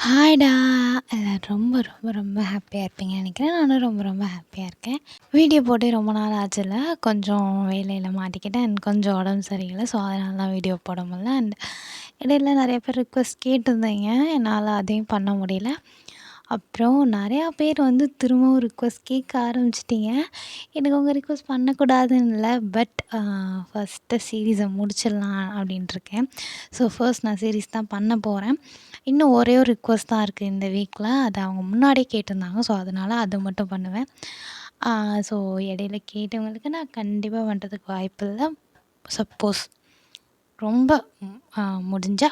ஹாய்டா! எல்லாரும் ரொம்ப ரொம்ப ரொம்ப ஹாப்பியா இருப்பீங்கன்னு நெனைக்கிறேன். நானும் ரொம்ப ரொம்ப ஹாப்பியா இருக்கேன். வீடியோ போட்டு ரொம்ப நாள் ஆச்சுல்ல. கொஞ்சம் வேலையில மாட்டிக்கிட்டேன் அண்ட் கொஞ்சம் உடம்பு சரியில்ல. ஸோ, அதனால தான் வீடியோ போட முடியல. அண்ட் இடையில நெறைய பேர் ரிக்வெஸ்ட் கேட்டிருந்தீங்க. என்னால் அதையும் பண்ண முடியல. அப்புறம் நெறையா பேர் வந்து திரும்பவும் ரிக்வெஸ்ட் கேட்க ஆரம்பிச்சிட்டீங்க. எனக்கு உங்க ரிக்வெஸ்ட் பண்ணக்கூடாதுன்னு இல்ல. பட் ஃபஸ்ட்டு சீரீஸை முடிச்சிடலாம் அப்படின்ட்டு இருக்கேன். ஸோ, ஃபர்ஸ்ட் நான் சீரீஸ் தான் பண்ண போறேன். இன்னும் ஒரே ஒரு ரிக்வெஸ்ட் தான் இருக்குது இந்த வீக்கில். அது அவங்க முன்னாடியே கேட்டிருந்தாங்க. ஸோ, அதனால் அதை மட்டும் பண்ணுவேன். ஸோ, இடையில கேட்டவங்களுக்கு நான் கண்டிப்பாக பண்ணுறதுக்கு வாய்ப்பில்ல. சப்போஸ் ரொம்ப முடிஞ்சா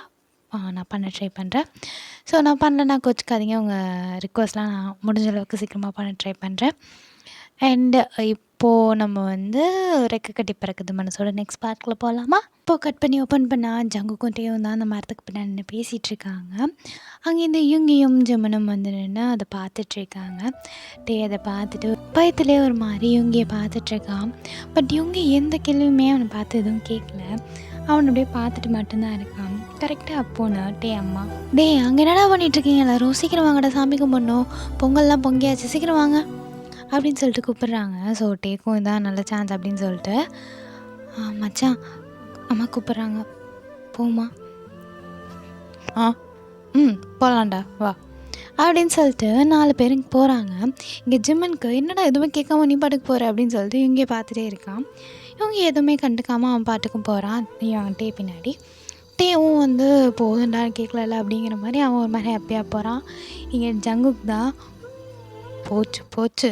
நான் பண்ண ட்ரை பண்ணுறேன். ஸோ, நான் பண்ணலன்னா கோச்சிக்காதீங்க. உங்கள் ரிக்வெஸ்ட்லாம் நான் முடிஞ்ச அளவுக்கு சீக்கிரமாக பண்ண ட்ரை பண்ணுறேன். அண்டு இப்போது நம்ம வந்து ரெக்க கட்டி பறக்குது மனசோட நெக்ஸ்ட் பார்ட்குள்ளே போகலாமா? இப்போது கட் பண்ணி ஓப்பன் பண்ணால் ஜங்குக்கும் டேயும் தான் அந்த மரத்துக்கு பின்னாடி நின்று பேசிகிட்ருக்காங்க. அங்கே இந்த யுங்கியும் ஜெமினும் வந்து நின்று அதை பார்த்துட்ருக்காங்க. டே அதை பார்த்துட்டு பயத்துலேயே ஒரு மாதிரி யுங்கியை பார்த்துட்ருக்கான். பட் யுங்கி எந்த கேள்வியுமே அவனை பார்த்து எதுவும் கேட்கல. அவனை அப்படியே பார்த்துட்டு மட்டும்தான் இருக்கான். கரெக்டாக அப்போன்னு டே அம்மா, டே அங்கே என்னடா பண்ணிகிட்ருக்கீங்க எல்லாரும்? சீக்கிரம் வாங்கடா, சாமி கும்பிடணும், பொங்கல்லாம் பொங்கியாச்சு, சீக்கிரம் வாங்க அப்படின்னு சொல்லிட்டு கூப்பிட்றாங்க. ஸோ, டேக்கும் இதான் நல்ல சான்ஸ் அப்படின்னு சொல்லிட்டு மச்சான் அம்மா கூப்பிட்றாங்க, போம்மா. போகலான்டா வா அப்படின்னு சொல்லிட்டு 4 பேரும் போகிறாங்க. இங்கே ஜிம்மனுக்கு என்னடா எதுவுமே கேட்காம நீ பாட்டுக்கு போகிற அப்படின்னு சொல்லிட்டு இங்கே பார்த்துட்டே இருக்கான். இவங்க எதுவுமே கண்டுக்காமல் அவன் பாட்டுக்கும் போகிறான். அவன் டே பின்னாடி. டேவும் வந்து போதுண்டா கேட்கல அப்படிங்கிற மாதிரி அவன் ஒரு மாதிரி ஹாப்பியாக போகிறான். இங்கே ஜங்குக் தான் போச்சு போச்சு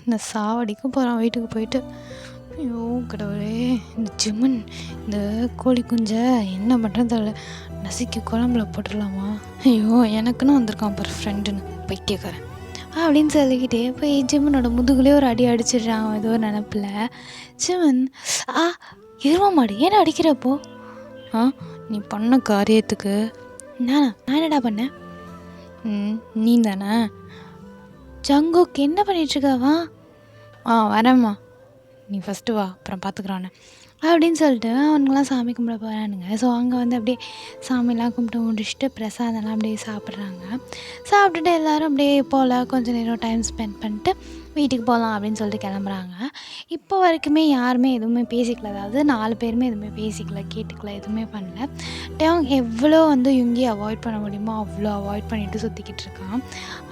இந்த சாவடிக்கும் போகிறான் வீட்டுக்கு போயிட்டு. ஐயோ கடவுளே, இந்த ஜிம்மன் இந்த கோழி குஞ்சை என்ன பண்ணுறது தெரியல, நசுக்கி குழம்புல போட்டுடலாமா? ஐயோ எனக்குன்னு வந்திருக்கான் பாரு ஃப்ரெண்டுன்னு பைத்தியக்காரன் அப்படின்னு சொல்லிக்கிட்டே போய் ஜிம்மனோட முதுகுலேயே ஒரு அடி அடிச்சிடுறான் ஏதோ ஒரு நினப்பில். ஜிம்மன் எருவ மாடு ஏன்னா அடிக்கிறப்போ நீ பண்ண காரியத்துக்கு நான் என்னடா பண்ணேன்? நீ தானே ஜங்குக் என்ன பண்ணிகிட்ருக்காவா? வரேம்மா, நீ ஃபஸ்ட்டு வா அப்புறம் பார்த்துக்குறானே அப்படின்னு சொல்லிட்டு அவனுங்களாம் சாமி கும்பிட போகிறானுங்க. ஸோ, அங்கே வந்து அப்படியே சாமிலாம் கும்பிட்டு முடிச்சுட்டு பிரசாதம்லாம் அப்படியே சாப்பிட்றாங்க. சாப்பிட்டுட்டு எல்லோரும் அப்படியே போகல கொஞ்சம் நேரம் டைம் ஸ்பெண்ட் பண்ணிட்டு வீட்டுக்கு போகலாம் அப்படின்னு சொல்லிட்டு கிளம்புறாங்க. இப்போ வரைக்குமே யாருமே எதுவுமே பேசிக்கல. அதாவது 4 பேருமே எதுவுமே பேசிக்கல, கேட்டுக்கல, எதுவுமே பண்ணல. அவங்க எவ்வளோ வந்து யுங்கியை அவாய்ட் பண்ண முடியுமோ அவ்வளோ அவாய்ட் பண்ணிவிட்டு சுற்றிக்கிட்டு இருக்கான்.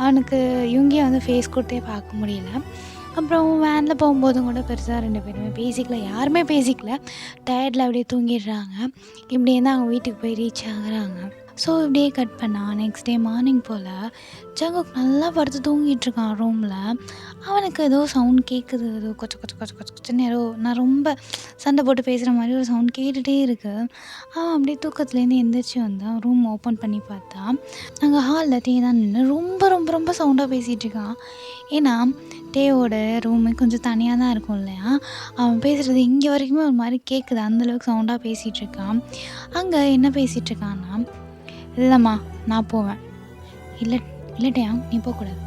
அவனுக்கு யுங்கியை வந்து ஃபேஸ் கொடுத்தே பார்க்க முடியல. அப்புறம் வேனில் போகும்போதும் கூட பெருசாக 2 பேருமே பேசிக்கல, யாருமே பேசிக்கல. டயர்டில் அப்படியே தூங்கிடுறாங்க. இப்படியே தான் அவங்க வீட்டுக்கு போய் ரீச் ஆகுறாங்க. ஸோ, இப்படியே கட் பண்ணால் நெக்ஸ்ட் டே மார்னிங் போல் ஜங்குக் நல்லா படுத்து தூங்கிட்டுருக்கான் ரூமில். அவனுக்கு ஏதோ சவுண்ட் கேட்குது, ஏதோ கொச்ச கொச்ச கொச்ச கொச்ச கொச்சன்னு ஏதோ நான் ரொம்ப சண்டை போட்டு பேசுகிற மாதிரி ஒரு சவுண்ட் கேட்டுகிட்டே இருக்குது. அவன் அப்படியே தூக்கத்துலேருந்து எந்திரிச்சு வந்தான். ரூம் ஓப்பன் பண்ணி பார்த்தா அங்கே ஹாலில் டே தான் நின்று ரொம்ப ரொம்ப ரொம்ப சவுண்டாக பேசிகிட்ருக்கான். ஏன்னா டேவோட ரூமு கொஞ்சம் தனியாக தான் இருக்கும் இல்லையா? அவன் பேசுகிறது இங்கே வரைக்குமே ஒரு மாதிரி கேட்குது, அந்தளவுக்கு சவுண்டாக பேசிகிட்ருக்கான். அங்கே என்ன பேசிகிட்ருக்கான்னா, இல்லைம்மா நான் போவேன். இல்லை டேயாங் நீ போகக்கூடாது.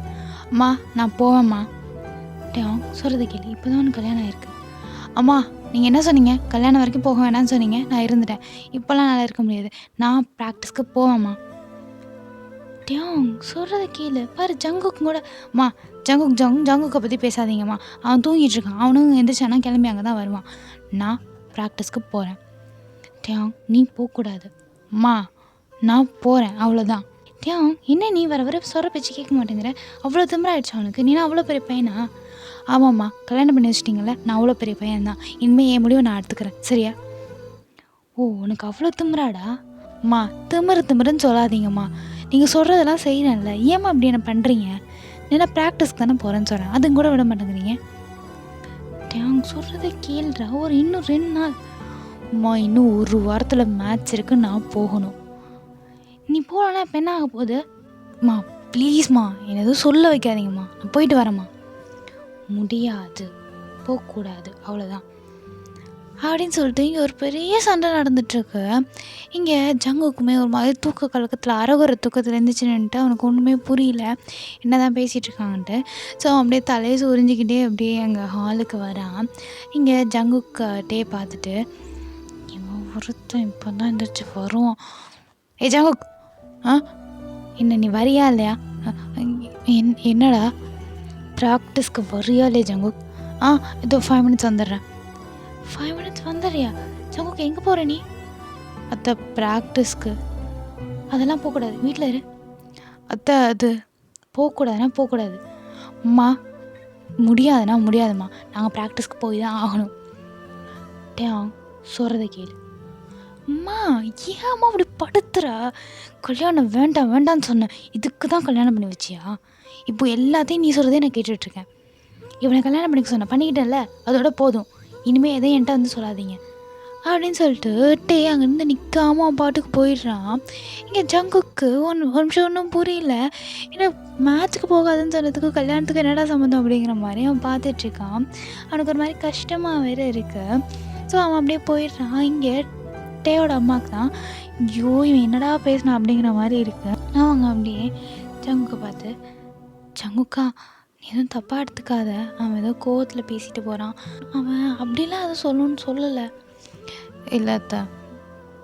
அம்மா நான் போவேம்மா. டேயாங் சொல்கிறது கேளு, இப்போ தான் உனக்கு கல்யாணம் ஆயிருக்கு. அம்மா நீங்கள் என்ன சொன்னீங்க? கல்யாணம் வரைக்கும் போக வேணான்னு சொன்னீங்க, நான் இருந்துட்டேன். இப்போல்லாம் நல்லா இருக்க முடியாது, நான் ப்ராக்டிஸ்க்கு போவேம்மா. டேயாங் சொல்கிறத கேளு, பாரு ஜங்குக்கு கூட அம்மா ஜங்குக்கை பற்றி பேசாதீங்கம்மா, அவன் தூங்கிட்டுருக்கான், அவனும் எந்திரிச்சானா கிளம்பி அங்கே தான் வருவான். நான் ப்ராக்டிஸ்க்கு போகிறேன். டேயாங் நீ போகக்கூடாது. அம்மா நான் போகிறேன் அவ்வளோதான். டேயாங் என்ன நீ வர வர சொல்கிற பேச்சு கேட்க மாட்டேங்கிற? அவ்வளோ திமிராயிடுச்சு அவனுக்கு, நீனா அவ்வளோ பெரிய பையனா? ஆமாம்மா கல்யாணம் பண்ணி வச்சிட்டிங்கள, நான் அவ்வளோ பெரிய பையன்தான், இனிமேல் என் முடிவை நான் எடுத்துக்கிறேன் சரியா? ஓ உனக்கு அவ்வளோ திமிராடா? அம்மா திமிருன்னு சொல்லாதீங்கம்மா, நீங்கள் சொல்கிறதெல்லாம் செய்கிறேன்ல, ஏம்மா அப்படி என்ன பண்ணுறீங்க? ஏன்னா ப்ராக்டிஸ்க்கு தானே போகிறேன்னு சொல்கிறேன், அதுங்க கூட விட மாட்டேங்கிறீங்க. அவங்க சொல்கிறத கேள்றா, இன்னும் 2 நாள். அம்மா இன்னும் 1 வாரத்தில் மேட்ச் இருக்குது, நான் போகணும். நீ போகலன்னா இப்போ என்ன ஆக போகுது? அம்மா ப்ளீஸ்மா என்னை எதுவும் சொல்ல வைக்காதீங்கம்மா, நான் போயிட்டு வரேம்மா. முடியாது, போகக்கூடாது, அவ்வளோதான் அப்படின்னு சொல்லிட்டு இங்கே ஒரு பெரிய சண்டை நடந்துகிட்ருக்கு. இங்கே ஜங்குக்குமே ஒரு மாதிரி தூக்க கலக்கத்தில் அறகுற தூக்கத்தில் இருந்துச்சுன்னுட்டு அவனுக்கு ஒன்றுமே புரியல என்ன தான் பேசிகிட்ருக்காங்கன்ட்டு. ஸோ அப்படியே தலையை உறிஞ்சிக்கிட்டே அப்படியே அங்கே ஹாலுக்கு வரான். இங்கே ஜங்குக்கு டே பார்த்துட்டு இவன் ஒருத்தன் இப்போ தான் எந்திரிச்சு வருவான். ஏ ஜங்குக் என்ன நீ வரியா இல்லையா? என்னடா ப்ராக்டிஸ்க்கு வரியா இல்லையா ஜங்குக்? இதோ 5 மினிட்ஸ் வந்துடுறேன். 5 மினிட்ஸ் வந்துடுறியா? ஜங்குக் எங்கே போகிற நீ? அத்தை ப்ராக்டிஸ்க்கு. அதெல்லாம் போகக்கூடாது, வீட்டில் இரு. அத்தை அது போகக்கூடாது. அம்மா முடியாதும்மா, நாங்கள் ப்ராக்டிஸ்க்கு போய் தான் ஆகணும். சொல்கிறத கேளு. அம்மா ஏம்மா அப்படி படுத்துறா? கல்யாணம் வேண்டான்னு சொன்னேன். இதுக்கு தான் கல்யாணம் பண்ணி வச்சியா? இப்போ எல்லாத்தையும் நீ சொல்கிறதே நான் கேட்டுட்ருக்கேன். இவனை கல்யாணம் பண்ணிக்க சொன்னேன், பண்ணிக்கிட்டேன்ல, அதோட போதும். இனிமேல் எதையும் என்கிட்ட வந்து சொல்லாதீங்க அப்படின்னு சொல்லிட்டு அங்கேருந்து நிற்காம பாட்டுக்கு போயிடுறான். இங்கே ஜங்குக்கு ஒரு நிமிஷம் ஒன்றும் புரியல. ஏன்னா மேட்ச்சுக்கு போகாதுன்னு சொன்னதுக்கு கல்யாணத்துக்கு என்னடா சம்மந்தம் அப்படிங்கிற மாதிரி அவன் பார்த்துட்ருக்கான். அவனுக்கு ஒரு மாதிரி கஷ்டமாக வேறு இருக்குது. ஸோ அவன் அப்படியே போயிடுறான். இங்கே டேயோட அம்மாவுக்கு தான் ஐயோ இவன் என்னடா பேசினான் அப்படிங்கிற மாதிரி இருக்கு. அவங்க அப்படியே ஜங்குக்கை பார்த்து, ஜங்குக்கா நீ எதுவும் தப்பாக எடுத்துக்காத, அவன் ஏதோ கோவத்தில் பேசிட்டு போகிறான், அவன் அப்படிலாம் எதுவும் சொல்லணும்னு சொல்லலை. இல்லை அத்தை,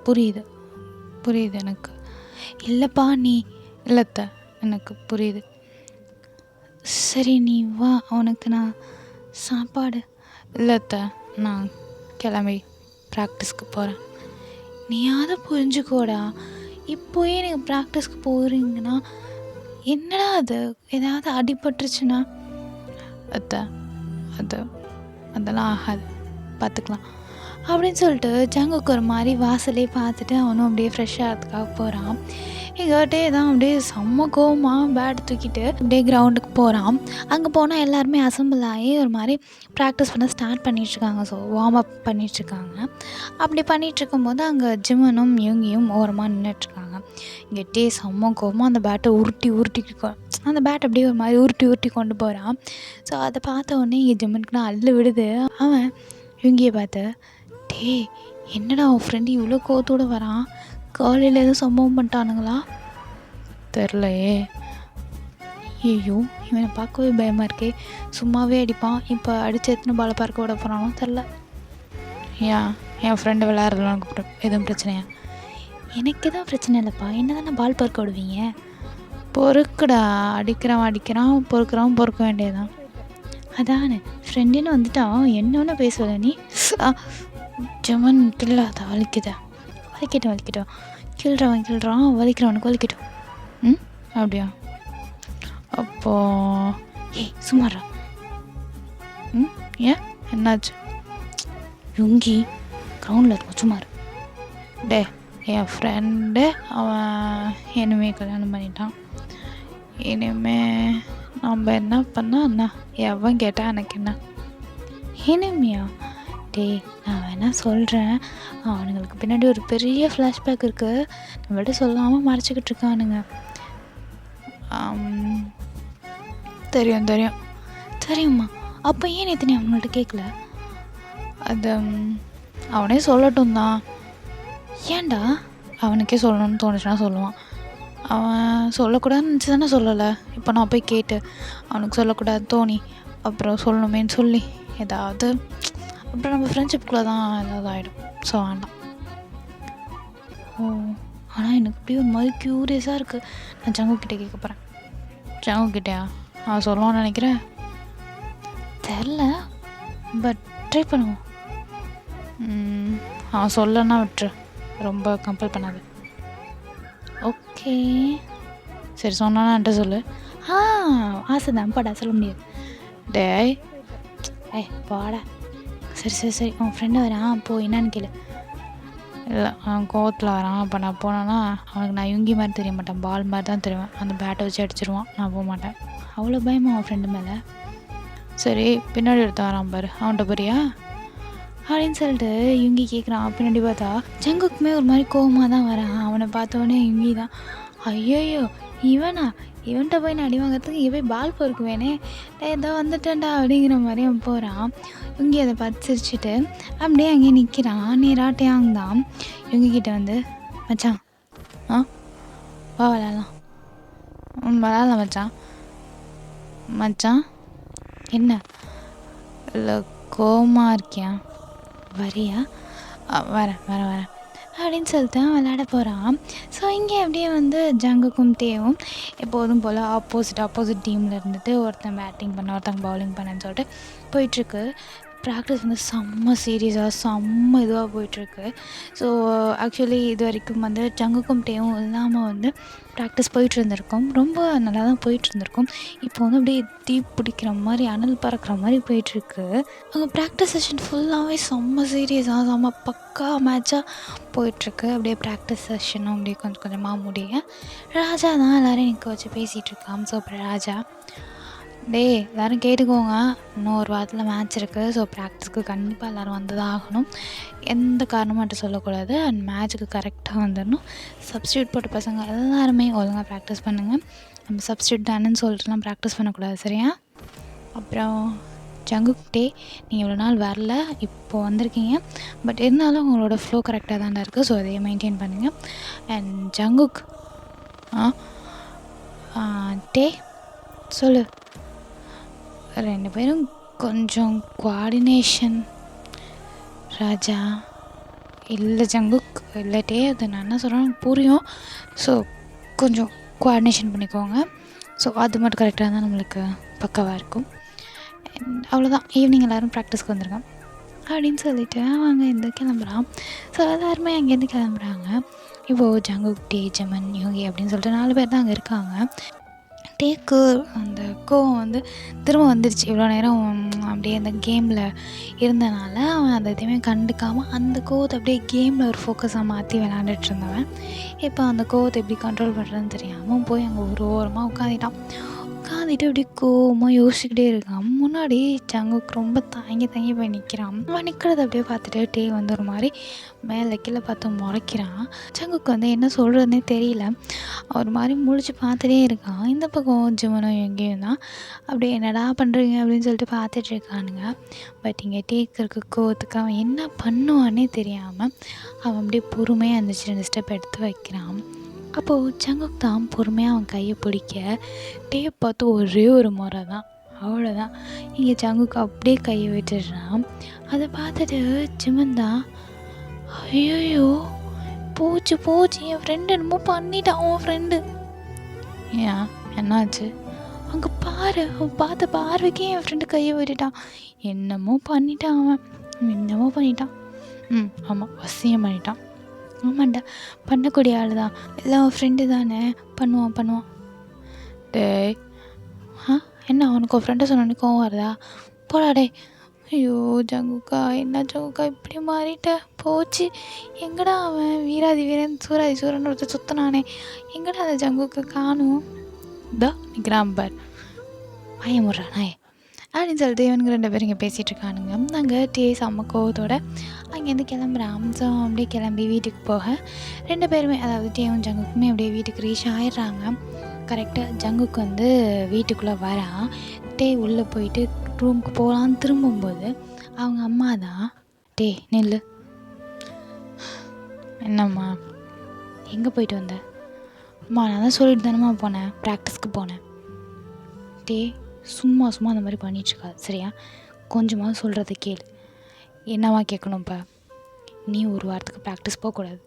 புரியுது எனக்கு. இல்லைப்பா நீ இல்லை அத்தை, எனக்கு புரியுது. சரி நீ வா, அவனுக்கு நான் சாப்பாடு. இல்லை அத்தை, நான் கிளம்பி ப்ராக்டிஸ்க்கு போகிறேன். நீயாவது புரிஞ்சுக்கோடா. இப்போயே நீங்கள் ப்ராக்டிஸ்க்கு போகிறீங்கன்னா என்னடா அது, ஏதாவது அடிபட்டுருச்சுன்னா? அத்தை அதெல்லாம் ஆகாது, பார்த்துக்கலாம் அப்படின்னு சொல்லிட்டு ஜங்குக்கு ஒரு மாதிரி வாசலே பார்த்துட்டு அவனும் அப்படியே ஃப்ரெஷ் ஆகிறதுக்காக போகிறான். எங்கிட்டே தான் அப்படியே செம்ம கோவமாக பேட் தூக்கிட்டு அப்படியே கிரவுண்டுக்கு போகிறான். அங்கே போனால் எல்லாருமே அசம்பிள் ஆகி ஒரு மாதிரி ப்ராக்டிஸ் பண்ண ஸ்டார்ட் பண்ணிகிட்ருக்காங்க. ஸோ வார்ம் அப் பண்ணிகிட்ருக்காங்க. அப்படி பண்ணிகிட்ருக்கும்போது அங்கே ஜிம்மனும் இவங்கியும் ஓரமாக நின்றுட்டுருக்காங்க. இங்கே செம்ம கோவமாக அந்த பேட்டை அந்த பேட் அப்படியே ஒரு மாதிரி உருட்டி கொண்டு போகிறான். ஸோ அதை பார்த்த உடனே இங்கே ஜிம்மனுக்கு நான் அள்ளு விடுது. அவன் இவங்கியை பார்த்து, என்னடா உன் ஃப்ரெண்டு இவ்வளோ கோவத்தோடு வரான், காலையில் எதுவும் சம்பவம் பண்ணிட்டானுங்களா? தெரிலையே. ஐயோ இவனை பார்க்கவே பயமாக இருக்கே, சும்மாவே அடிப்பான், இப்போ அடித்து எத்தனை பாலை பார்க்க விட போகிறானோ தெரில. என் ஃப்ரெண்டு விளையாடுறதுலாம் கூப்பிட்டு எதுவும் பிரச்சனையா? எனக்கு எதுவும் பிரச்சனை இல்லைப்பா, என்ன தானே பால் பார்க்க விடுவீங்க? பொறுக்குடா, அடிக்கிறான் பொறுக்க வேண்டியதான். அதானே ஃப்ரெண்டுன்னு வந்துட்டான், என்னன்னு பேசுவல நீ? ஜமன் கில்லாத வலிக்கட்டும், கிள்றான் வலிக்கிறவனுக்கு வலிக்கட்டும். அப்படியா? அப்போ சும்மாறா. ஏன் என்னாச்சு? யுங்கி கிரவுண்டில் இருக்கும், சும்மாரு. என் ஃப்ரெண்டு அவன் இனிமே கல்யாணம் பண்ணிட்டான். இனிமே நம்ம என்ன பண்ணா என்ன? எவன் கேட்டால் எனக்கு என்ன? இனிமையா? நான் வேணா சொல்கிறேன், அவனுங்களுக்கு பின்னாடி ஒரு பெரிய ஃப்ளாஷ்பேக் இருக்குது, நம்மள்ட்ட சொல்லாமல் மறைச்சிக்கிட்டு இருக்கானுங்க. தெரியும்மா. அப்போ ஏன் நேற்று நீ அவங்கள்ட்ட கேட்கல? அது அவனே சொல்லட்டும் தான். ஏன்டா? அவனுக்கே சொல்லணும்னு தோணுச்சுன்னா சொல்லுவான். அவன் சொல்லக்கூடாதுன்னு நினச்சி தானே சொல்லலை. இப்போ நான் போய் கேட்டு அவனுக்கு சொல்லக்கூடாது தோணி அப்புறம் சொல்லணுமேன்னு சொல்லி ஏதாவது அப்புறம் நம்ம ஃப்ரெண்ட்ஷிப்புக்குள்ளே தான் ஏதாவது ஆகிடும். ஸோ வேண்டாம். ஆனால் எனக்கு அப்படியே ஒரு மாதிரி க்யூரியஸாக இருக்குது. நான் ஜங்குக்கிட்டே கேட்க போகிறேன். ஜங்குக்கிட்டேயா? அவன் சொல்லுவான்னு நினைக்கிறேன், தெரில, பட் ட்ரை பண்ணுவோம். அவன் சொல்லன்னா விட்டுரு, ரொம்ப கம்பல் பண்ணாது. ஓகே சரி, சொன்னானா என்கிட்ட சொல்லு. ஆசை தான் பாடா, சொல்ல முடியாது. பாடா. சரி உன் ஃப்ரெண்டு வரான், போ, என்னன்னு கேளு. இல்லை அவன் கோவத்தில் வரான். அப்போ நான் போனேன்னா அவனுக்கு நான் யுங்கி மாதிரி தெரிய மாட்டேன், பால் மாதிரி தான் தெரிவேன். அந்த பேட்டை வச்சு அடிச்சிருவான், நான் போக மாட்டேன். அவ்வளோ பயமா அவன் ஃப்ரெண்டு மேலே? சரி பின்னாடி எடுத்து வரான் பாரு, அவன்கிட்ட போறியா அப்படின்னு சொல்லிட்டு யுங்கி கேட்குறான். பின்னாடி பார்த்தா ஜங்குக்குமே ஒரு மாதிரி கோவமாக தான் வரான். அவனை பார்த்தோன்னே யுங்கி தான், ஐயோயோ இவன்கிட்ட போய் நான் அடி வாங்கிறதுக்கு இங்கே போய் பால் பொறுக்குவேனே, ஏதோ வந்துட்டேன்டா அப்படிங்கிற மாதிரி அவன் போகிறான். இவங்க அதை பார்த்து சிரிச்சுட்டு அப்படியே அங்கேயே நிற்கிறான். நீராட்டையாங் தான் இவங்கக்கிட்ட வந்து, மச்சான் வா விளாட்லாம் மச்சான். என்ன இல்லை கோவமாக இருக்கியா? வரியா? வரேன். அப்படின்னு சொல்லிட்டு அவன் விளையாட போகிறான். ஸோ இங்கே அப்படியே வந்து ஜங்குக்கும் டேவும் எப்போதும் போல் ஆப்போசிட் டீமில் இருந்துட்டு ஒருத்தன் பேட்டிங் பண்ண ஒருத்தங்க பவுலிங் பண்ணன்னு சொல்லிட்டு போயிட்டுருக்கு. ப்ராக்டிஸ் வந்து செம்ம சீரியஸாக செம்ம இதுவாக போயிட்டுருக்கு. ஸோ ஆக்சுவலி இது வரைக்கும் வந்து ஜங்குக்கும் டேவும் இல்லாமல் வந்து ப்ராக்டிஸ் போயிட்டுருந்துருக்கும். ரொம்ப நல்லா தான் போயிட்டுருந்துருக்கும். இப்போ வந்து அப்படியே தீ பிடிக்கிற மாதிரி அனல் பறக்கிற மாதிரி போயிட்டுருக்கு. அவங்க ப்ராக்டிஸ் செஷன் ஃபுல்லாகவே செம்ம சீரியஸாக செம்ம பக்கா மேட்சாக போயிட்டுருக்கு. அப்படியே ப்ராக்டிஸ் செஷனும் அப்படியே கொஞ்சம் கொஞ்சமாக முடிய ராஜா தான் எல்லோரையும் நிற்க வச்சு பேசிகிட்ருக்கான். ஸோ அப்புறம் ராஜா, டேய் எல்லோரும் கேட்டுக்கோங்க, இன்னும் ஒரு வாரத்தில் மேட்ச் இருக்குது. ஸோ ப்ராக்டிஸ்க்கு கண்டிப்பாக எல்லோரும் வந்து தான் ஆகணும். எந்த காரணமாட்டும் சொல்லக்கூடாது. அண்ட் மேட்ச்சுக்கு கரெக்டாக வந்துடணும். சப்ஸ்டியூட் போட்ட பசங்க எல்லாருமே ஒழுங்காக ப்ராக்டிஸ் பண்ணுங்கள். நம்ம சப்ஸ்டியூட் தானேன்னு சொல்லிட்டுலாம் ப்ராக்டிஸ் பண்ணக்கூடாது, சரியா? அப்புறம் ஜங்குக் டே, நீங்கள் இவ்வளோ நாள் வரல, இப்போது வந்திருக்கீங்க. பட் இருந்தாலும் உங்களோட ஃப்ளோ கரெக்டாக தான்டா இருக்குது. ஸோ அதையே மெயின்டைன் பண்ணுங்கள். அண்ட் ஜங்குக் டே சொல்லு, 2 பேரும் கொஞ்சம் கோஆர்டினேஷன். ராஜா, இல்லை ஜங்குக், இல்லட்டே, அது நான் என்ன சொல்கிறேன் புரியும். ஸோ கொஞ்சம் கோஆர்டினேஷன் பண்ணிக்கோங்க. ஸோ அது மட்டும் கரெக்டாக இருந்தால் நம்மளுக்கு பக்காவாக இருக்கும். அவ்வளோதான், ஈவினிங் எல்லோரும் ப்ராக்டிஸ்க்கு வந்துருங்க அப்படின்னு சொல்லிவிட்டு அவங்க இந்த கிளம்புறான். ஸோ எல்லாருமே அங்கேருந்து கிளம்புறாங்க. இப்போது ஜங்குக் டே ஜமன் யோகி அப்படின்னு சொல்லிட்டு 4 பேர் தான் அங்கே இருக்காங்க. டேக்கு அந்த கோவம் வந்து திரும்ப வந்துடுச்சு. இவ்வளோ நேரம் அப்படியே அந்த கேமில் இருந்தனால அவன் அந்த எதையுமே கண்டுக்காமல் அந்த கோவத்தை அப்படியே கேமில் ஒரு ஃபோக்கஸாக மாற்றி விளாண்டுட்டு இருந்தவன் இப்போ அந்த கோவத்தை எப்படி கண்ட்ரோல் பண்ணுறதுன்னு தெரியாமல் போய் அங்கே ஒரு ஓரமாக உட்காந்துட்டு அப்படியே கோவமாக யோசிச்சுக்கிட்டே இருக்கான். முன்னாடி ஜங்குக்கு ரொம்ப தயங்கி போய் நிற்கிறான். அவன் நிற்கிறத அப்படியே பார்த்துட்டு டே வந்து ஒரு மாதிரி மேலே கீழே பார்த்து முறைக்கிறான். ஜங்குக்கு வந்து என்ன சொல்கிறதுனே தெரியல. ஒரு மாதிரி முழிச்சு பார்த்துட்டே இருக்கான். இந்த பக்கம் ஜிமனும் எங்கேயும் தான் அப்படியே என்னடா பண்ணுறீங்க அப்படின்னு சொல்லிட்டு பார்த்துட்டு இருக்கானுங்க. பட் இங்கே டேக்கு இருக்க கோவத்துக்கு அவன் என்ன பண்ணுவான்னே தெரியாமல் அவன் அப்படியே பொறுமையாக இருந்துச்சு 2 ஸ்டெப் எடுத்து வைக்கிறான். அப்போது ஜங்குக் தான் பொறுமையாக அவன் கையை பிடிக்க டேப் பார்த்து ஒரே ஒரு முறை தான், அவ்வளோதான். இங்கே ஜங்குக்கு அப்படியே கையை விட்டுடுறான். அதை பார்த்துட்டு ஜிமன் தான், ஐயோ போச்சு என் ஃப்ரெண்டு என்னமோ பண்ணிட்டான். அவன் ஃப்ரெண்டு ஏன் என்னாச்சு அங்கே பாரு, அவன் பார்த்த பார்வைக்கே என் ஃப்ரெண்டு கையை விட்டுட்டான். என்னமோ பண்ணிட்டான். ஆமாம், வசியம் பண்ணிட்டான். ஆமாண்டா, பண்ணக்கூடிய ஆள் தான், எல்லாம் அவன் ஃப்ரெண்டு தானே, பண்ணுவான். டேய் என்ன அவனுக்கு ஒரு ஃப்ரெண்டை சொன்னோன்னே கோவம் வருதா? போடா டே. ஐயோ ஜங்குக்கா, என்ன ஜங்குக்கா இப்படி மாறிட்ட, போச்சு. எங்கடா அவன் வீராதி வீரன் சூராதி சூரன் ஒருத்தர் சுத்தினானே, எங்கடா அந்த ஜங்குக்கை காணும்? இதா நிற்கிறான் பார், பயமுடுறா நாயே அப்படின்னு சொல்லிட்டு இவனுங்க 2 பேரும் இங்கே பேசிகிட்டு இருக்கானுங்க. நாங்கள் டே செம்ம கோவத்தோடு அங்கேருந்து கிளம்புறான். ஸோ அப்படியே கிளம்பி வீட்டுக்கு போக 2 பேருமே, அதாவது டேவும் ஜங்குக்குமே அப்படியே வீட்டுக்கு ரீச் ஆயிடுறாங்க. கரெக்டாக ஜங்குக்கு வந்து வீட்டுக்குள்ளே வரான். டே உள்ளே போயிட்டு ரூமுக்கு போகலான்னு திரும்பும்போது அவங்க அம்மா தான், டே நில்லு. என்னம்மா, எங்கே போயிட்டு வந்த? அம்மா நான் தான் சொல்லிட்டு தானம்மா போனேன், ப்ராக்டிஸ்க்கு போனேன். டே சும்மா அந்த மாதிரி பண்ணிட்டுருக்காது, சரியா? கொஞ்சமாக சொல்கிறத கேளு. என்னவா கேட்கணும்ப்பா? நீ ஒரு வாரத்துக்கு ப்ராக்டிஸ் போகக்கூடாது.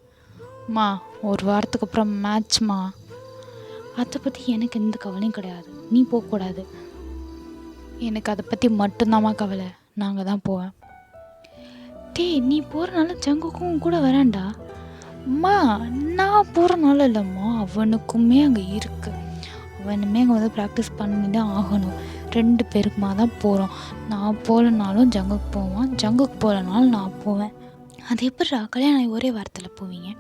அம்மா ஒரு வாரத்துக்கு அப்புறம் மேட்ச்மா, அதை பற்றி எனக்கு எந்த கவலையும் கிடையாது, நீ போகக்கூடாது. எனக்கு அதை பற்றி மட்டும்தாம்மா கவலை, நாங்கள் தான் போவேன். டே நீ போகிறனால ஜங்குக்கும் கூட வரான்டா. அம்மா நான் போகிறனால இல்லைம்மா, அவனுக்குமே அங்கே இருக்குது, அவனுமே அங்கே வந்து ப்ராக்டிஸ் பண்ணி தான் ஆகணும். 2 பேருக்குமா தான் போகிறோம். நான் போகலனாலும் ஜங்குக்கு போவான், ஜங்குக்கு போகலனாலும் நான் போவேன். அது எப்படிடா கல்யாணம் ஒரே வாரத்தில் போவீங்க?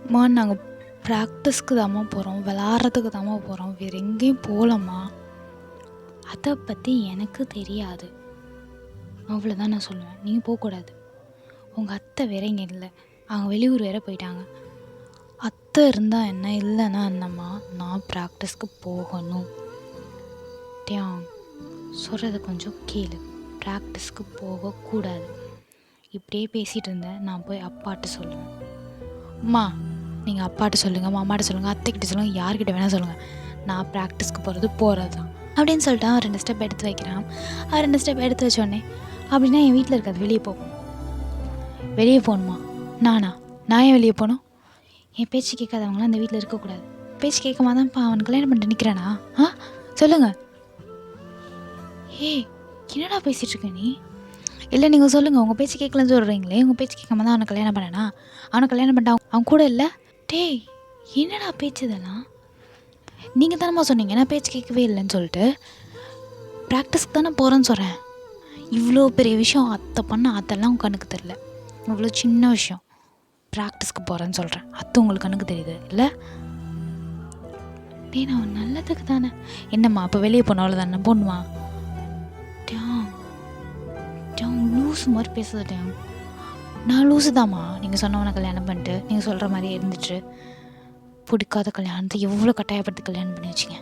அம்மா நாங்கள் ப்ராக்டிஸ்க்கு தாம்மா போகிறோம், விளாட்றதுக்கு தாம்மா போகிறோம், வேறு எங்கேயும் போகலம்மா. அதை பற்றி எனக்கு தெரியாது, அவ்வளோதான் நான் சொல்லுவேன். நீங்கள் போகக்கூடாது. உங்கள் அத்தை வேற இங்கே இல்லை, அவங்க வெளியூர் வேற போயிட்டாங்க. அத்தை இருந்தால் என்ன, இல்லைன்னா என்னம்மா, நான் ப்ராக்டிஸ்க்கு போகணும். டேன் சொல்கிறத கொஞ்சம் கேளு, ப்ராக்டிஸ்க்கு போகக்கூடாது. இப்படியே பேசிகிட்டு இருந்தேன், நான் போய் அப்பாட்ட சொல்லுவேன். அம்மா நீங்கள் அப்பாட்ட சொல்லுங்கள், அம்மாட்ட சொல்லுங்கள், அத்தைக்கிட்ட சொல்லுங்கள், யார்கிட்ட வேணால் சொல்லுங்கள், நான் ப்ராக்டிஸ்க்கு போகிறது தான் அப்படின்னு சொல்லிட்டு அவன் 2 ஸ்டெப் எடுத்து வைக்கிறான். அவன் 2 ஸ்டெப் எடுத்து வச்சோடனே, அப்படின்னா என் வீட்டில் இருக்காது, வெளியே போகணுமா? நானா? நான் ஏன் வெளியே போகணும்? என் பேச்சு கேட்காதவங்களாம் அந்த வீட்டில் இருக்கக்கூடாது. பேச்சு கேட்காம தான் இப்போ அவன் கல்யாணம் பண்ணிட்டு நிற்கிறானா? சொல்லுங்கள். ஏய், என்னடா பேசிகிட்டு இருக்க நீ? இல்லை, நீங்கள் சொல்லுங்கள். உங்கள் பேச்சு கேட்கலன்னு சொல்கிறீங்களே, உங்கள் பேச்சு கேட்காம தான் அவனை கல்யாணம் பண்ணனா? அவனை கல்யாணம் பண்ணிட்டு அவன் கூட இல்லை? டேய், என்னடா பேச்சு இதெல்லாம்? நீங்கள் தானம்மா சொன்னீங்க நான் பேச்சு கேட்கவே இல்லைன்னு சொல்லிட்டு. ப்ராக்டிஸ்க்கு தானே போகிறேன்னு சொல்கிறேன். இவ்வளோ பெரிய விஷயம் அத்தை பண்ண அதெல்லாம் உங்கள் கண்ணுக்கு தெரியல. இவ்வளோ சின்ன விஷயம் ப்ராக்டிஸ்க்கு போகிறேன்னு சொல்கிறேன், அது உங்களுக்கு கண்ணுக்கு தெரியுது இல்லை? டே, நான் நல்லதுக்கு தானே. என்னம்மா அப்போ வெளியே போனாலும் தானே போடணுமா? லூஸு மாதிரி பேசுதுட்டேன். நான் லூஸு தாம்மா. நீங்கள் சொன்னவனை கல்யாணம் பண்ணிட்டு நீங்கள் சொல்கிற மாதிரியே இருந்துட்டு பிடிக்காத கல்யாணத்தை எவ்வளோ கட்டாயப்படுத்தி கல்யாணம் பண்ணி வச்சிங்க.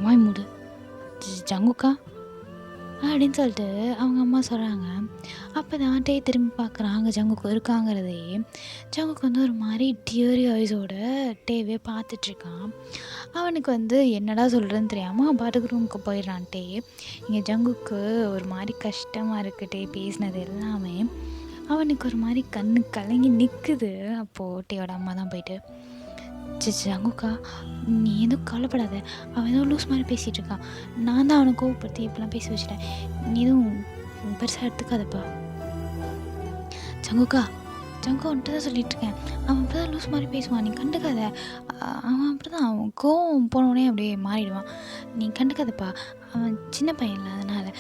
வாய் மூடு ஜங்குக்கா அப்படின்னு சொல்லிட்டு அவங்க அம்மா சொல்கிறாங்க. அப்போ தான் டே திரும்பி பார்க்குறாங்க ஜங்குக்கு இருக்காங்கிறதே. ஜங்குக்கு வந்து ஒரு மாதிரி டியரி ஐஸோட டேவே பார்த்துட்ருக்கான். அவனுக்கு வந்து என்னடா சொல்கிறதுன்னு தெரியாமல் பாட்டுக்கு ரூமுக்கு போயிடுறான் டே. இங்கே ஜங்குக்கு ஒரு மாதிரி கஷ்டமாக இருக்குது டே பேசினது எல்லாமே. அவனுக்கு ஒரு மாதிரி கண்ணு கலங்கி நிற்குது. அப்போது டேயோட அம்மா தான் போயிட்டு, ஜங்குக்கா நீ எதுவும் கவலைப்படாத, அவன் ஏதோ லூஸ் மாதிரி பேசிகிட்டு இருக்கான், நான் தான் அவனை கோவப்படுத்தி இப்படிலாம் பேசி வச்சுட்டேன், நீ எதுவும் பெருசாக எடுத்துக்காதப்பா. ஜங்குக்கா வந்துட்டு தான் சொல்லிகிட்ருக்கேன், அவன் அப்படி தான் லூஸ் மாதிரி பேசுவான், நீ கண்டுக்காத. அவன் அப்படி தான், அவன் கோவம் போனவனே அப்படியே மாறிடுவான், நீ கண்டுக்காதப்பா. அவன் சின்ன பையன்ல, அதனால்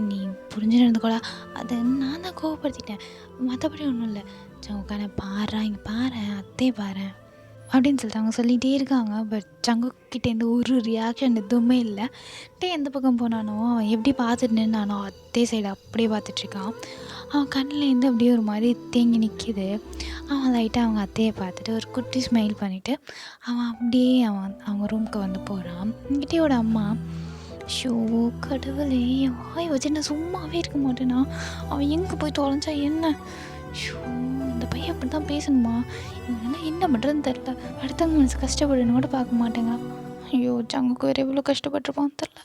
நீ புரிஞ்சு நடந்துக்கோடா. அதை நான் தான் கோவப்படுத்திட்டேன், மற்றபடி ஒன்றும் இல்லை. ஜங்குக்கா நான் பாரு, இங்கே பாரு, அத்தையே பாரு அப்படின்னு சொல்லிட்டு அவங்க சொல்லிகிட்டே இருக்காங்க. பட் ஜங்குக்கிட்டேருந்து ஒரு ரியாக்ஷன் எதுவுமே இல்லை. டே எந்த பக்கம் போனானோ, அவன் எப்படி பார்த்துட்டு நின்னானோ அதே சைடு அப்படியே பார்த்துட்ருக்கான். அவன் கண்ணிலேருந்து அப்படியே ஒரு மாதிரி தேங்கி நிற்கிது. அவன் லைட்டாக அவங்க அத்தையை பார்த்துட்டு ஒரு குட்டி ஸ்மைல் பண்ணிவிட்டு அவன் அப்படியே அவங்க ரூமுக்கு வந்து போகிறான். கிட்டேயோட அம்மா, ஷோ கடவுளே, என் வாய் வச்சு நான் சும்மாவே இருக்க மாட்டேனா, அவன் எங்கே போய் தொலைஞ்சா என்ன? ஷோ, இந்த பையன் அப்படி தான் பேசணுமா? இவங்கெல்லாம் என்ன பண்ணுறதுன்னு தெரில. அடுத்தவங்க மனசு கஷ்டப்படுன்னு கூட பார்க்க மாட்டேங்கிறான். ஐயோ, ஜங்குக்கு வேறு எவ்வளோ கஷ்டப்பட்டுருப்பான்னு தெரில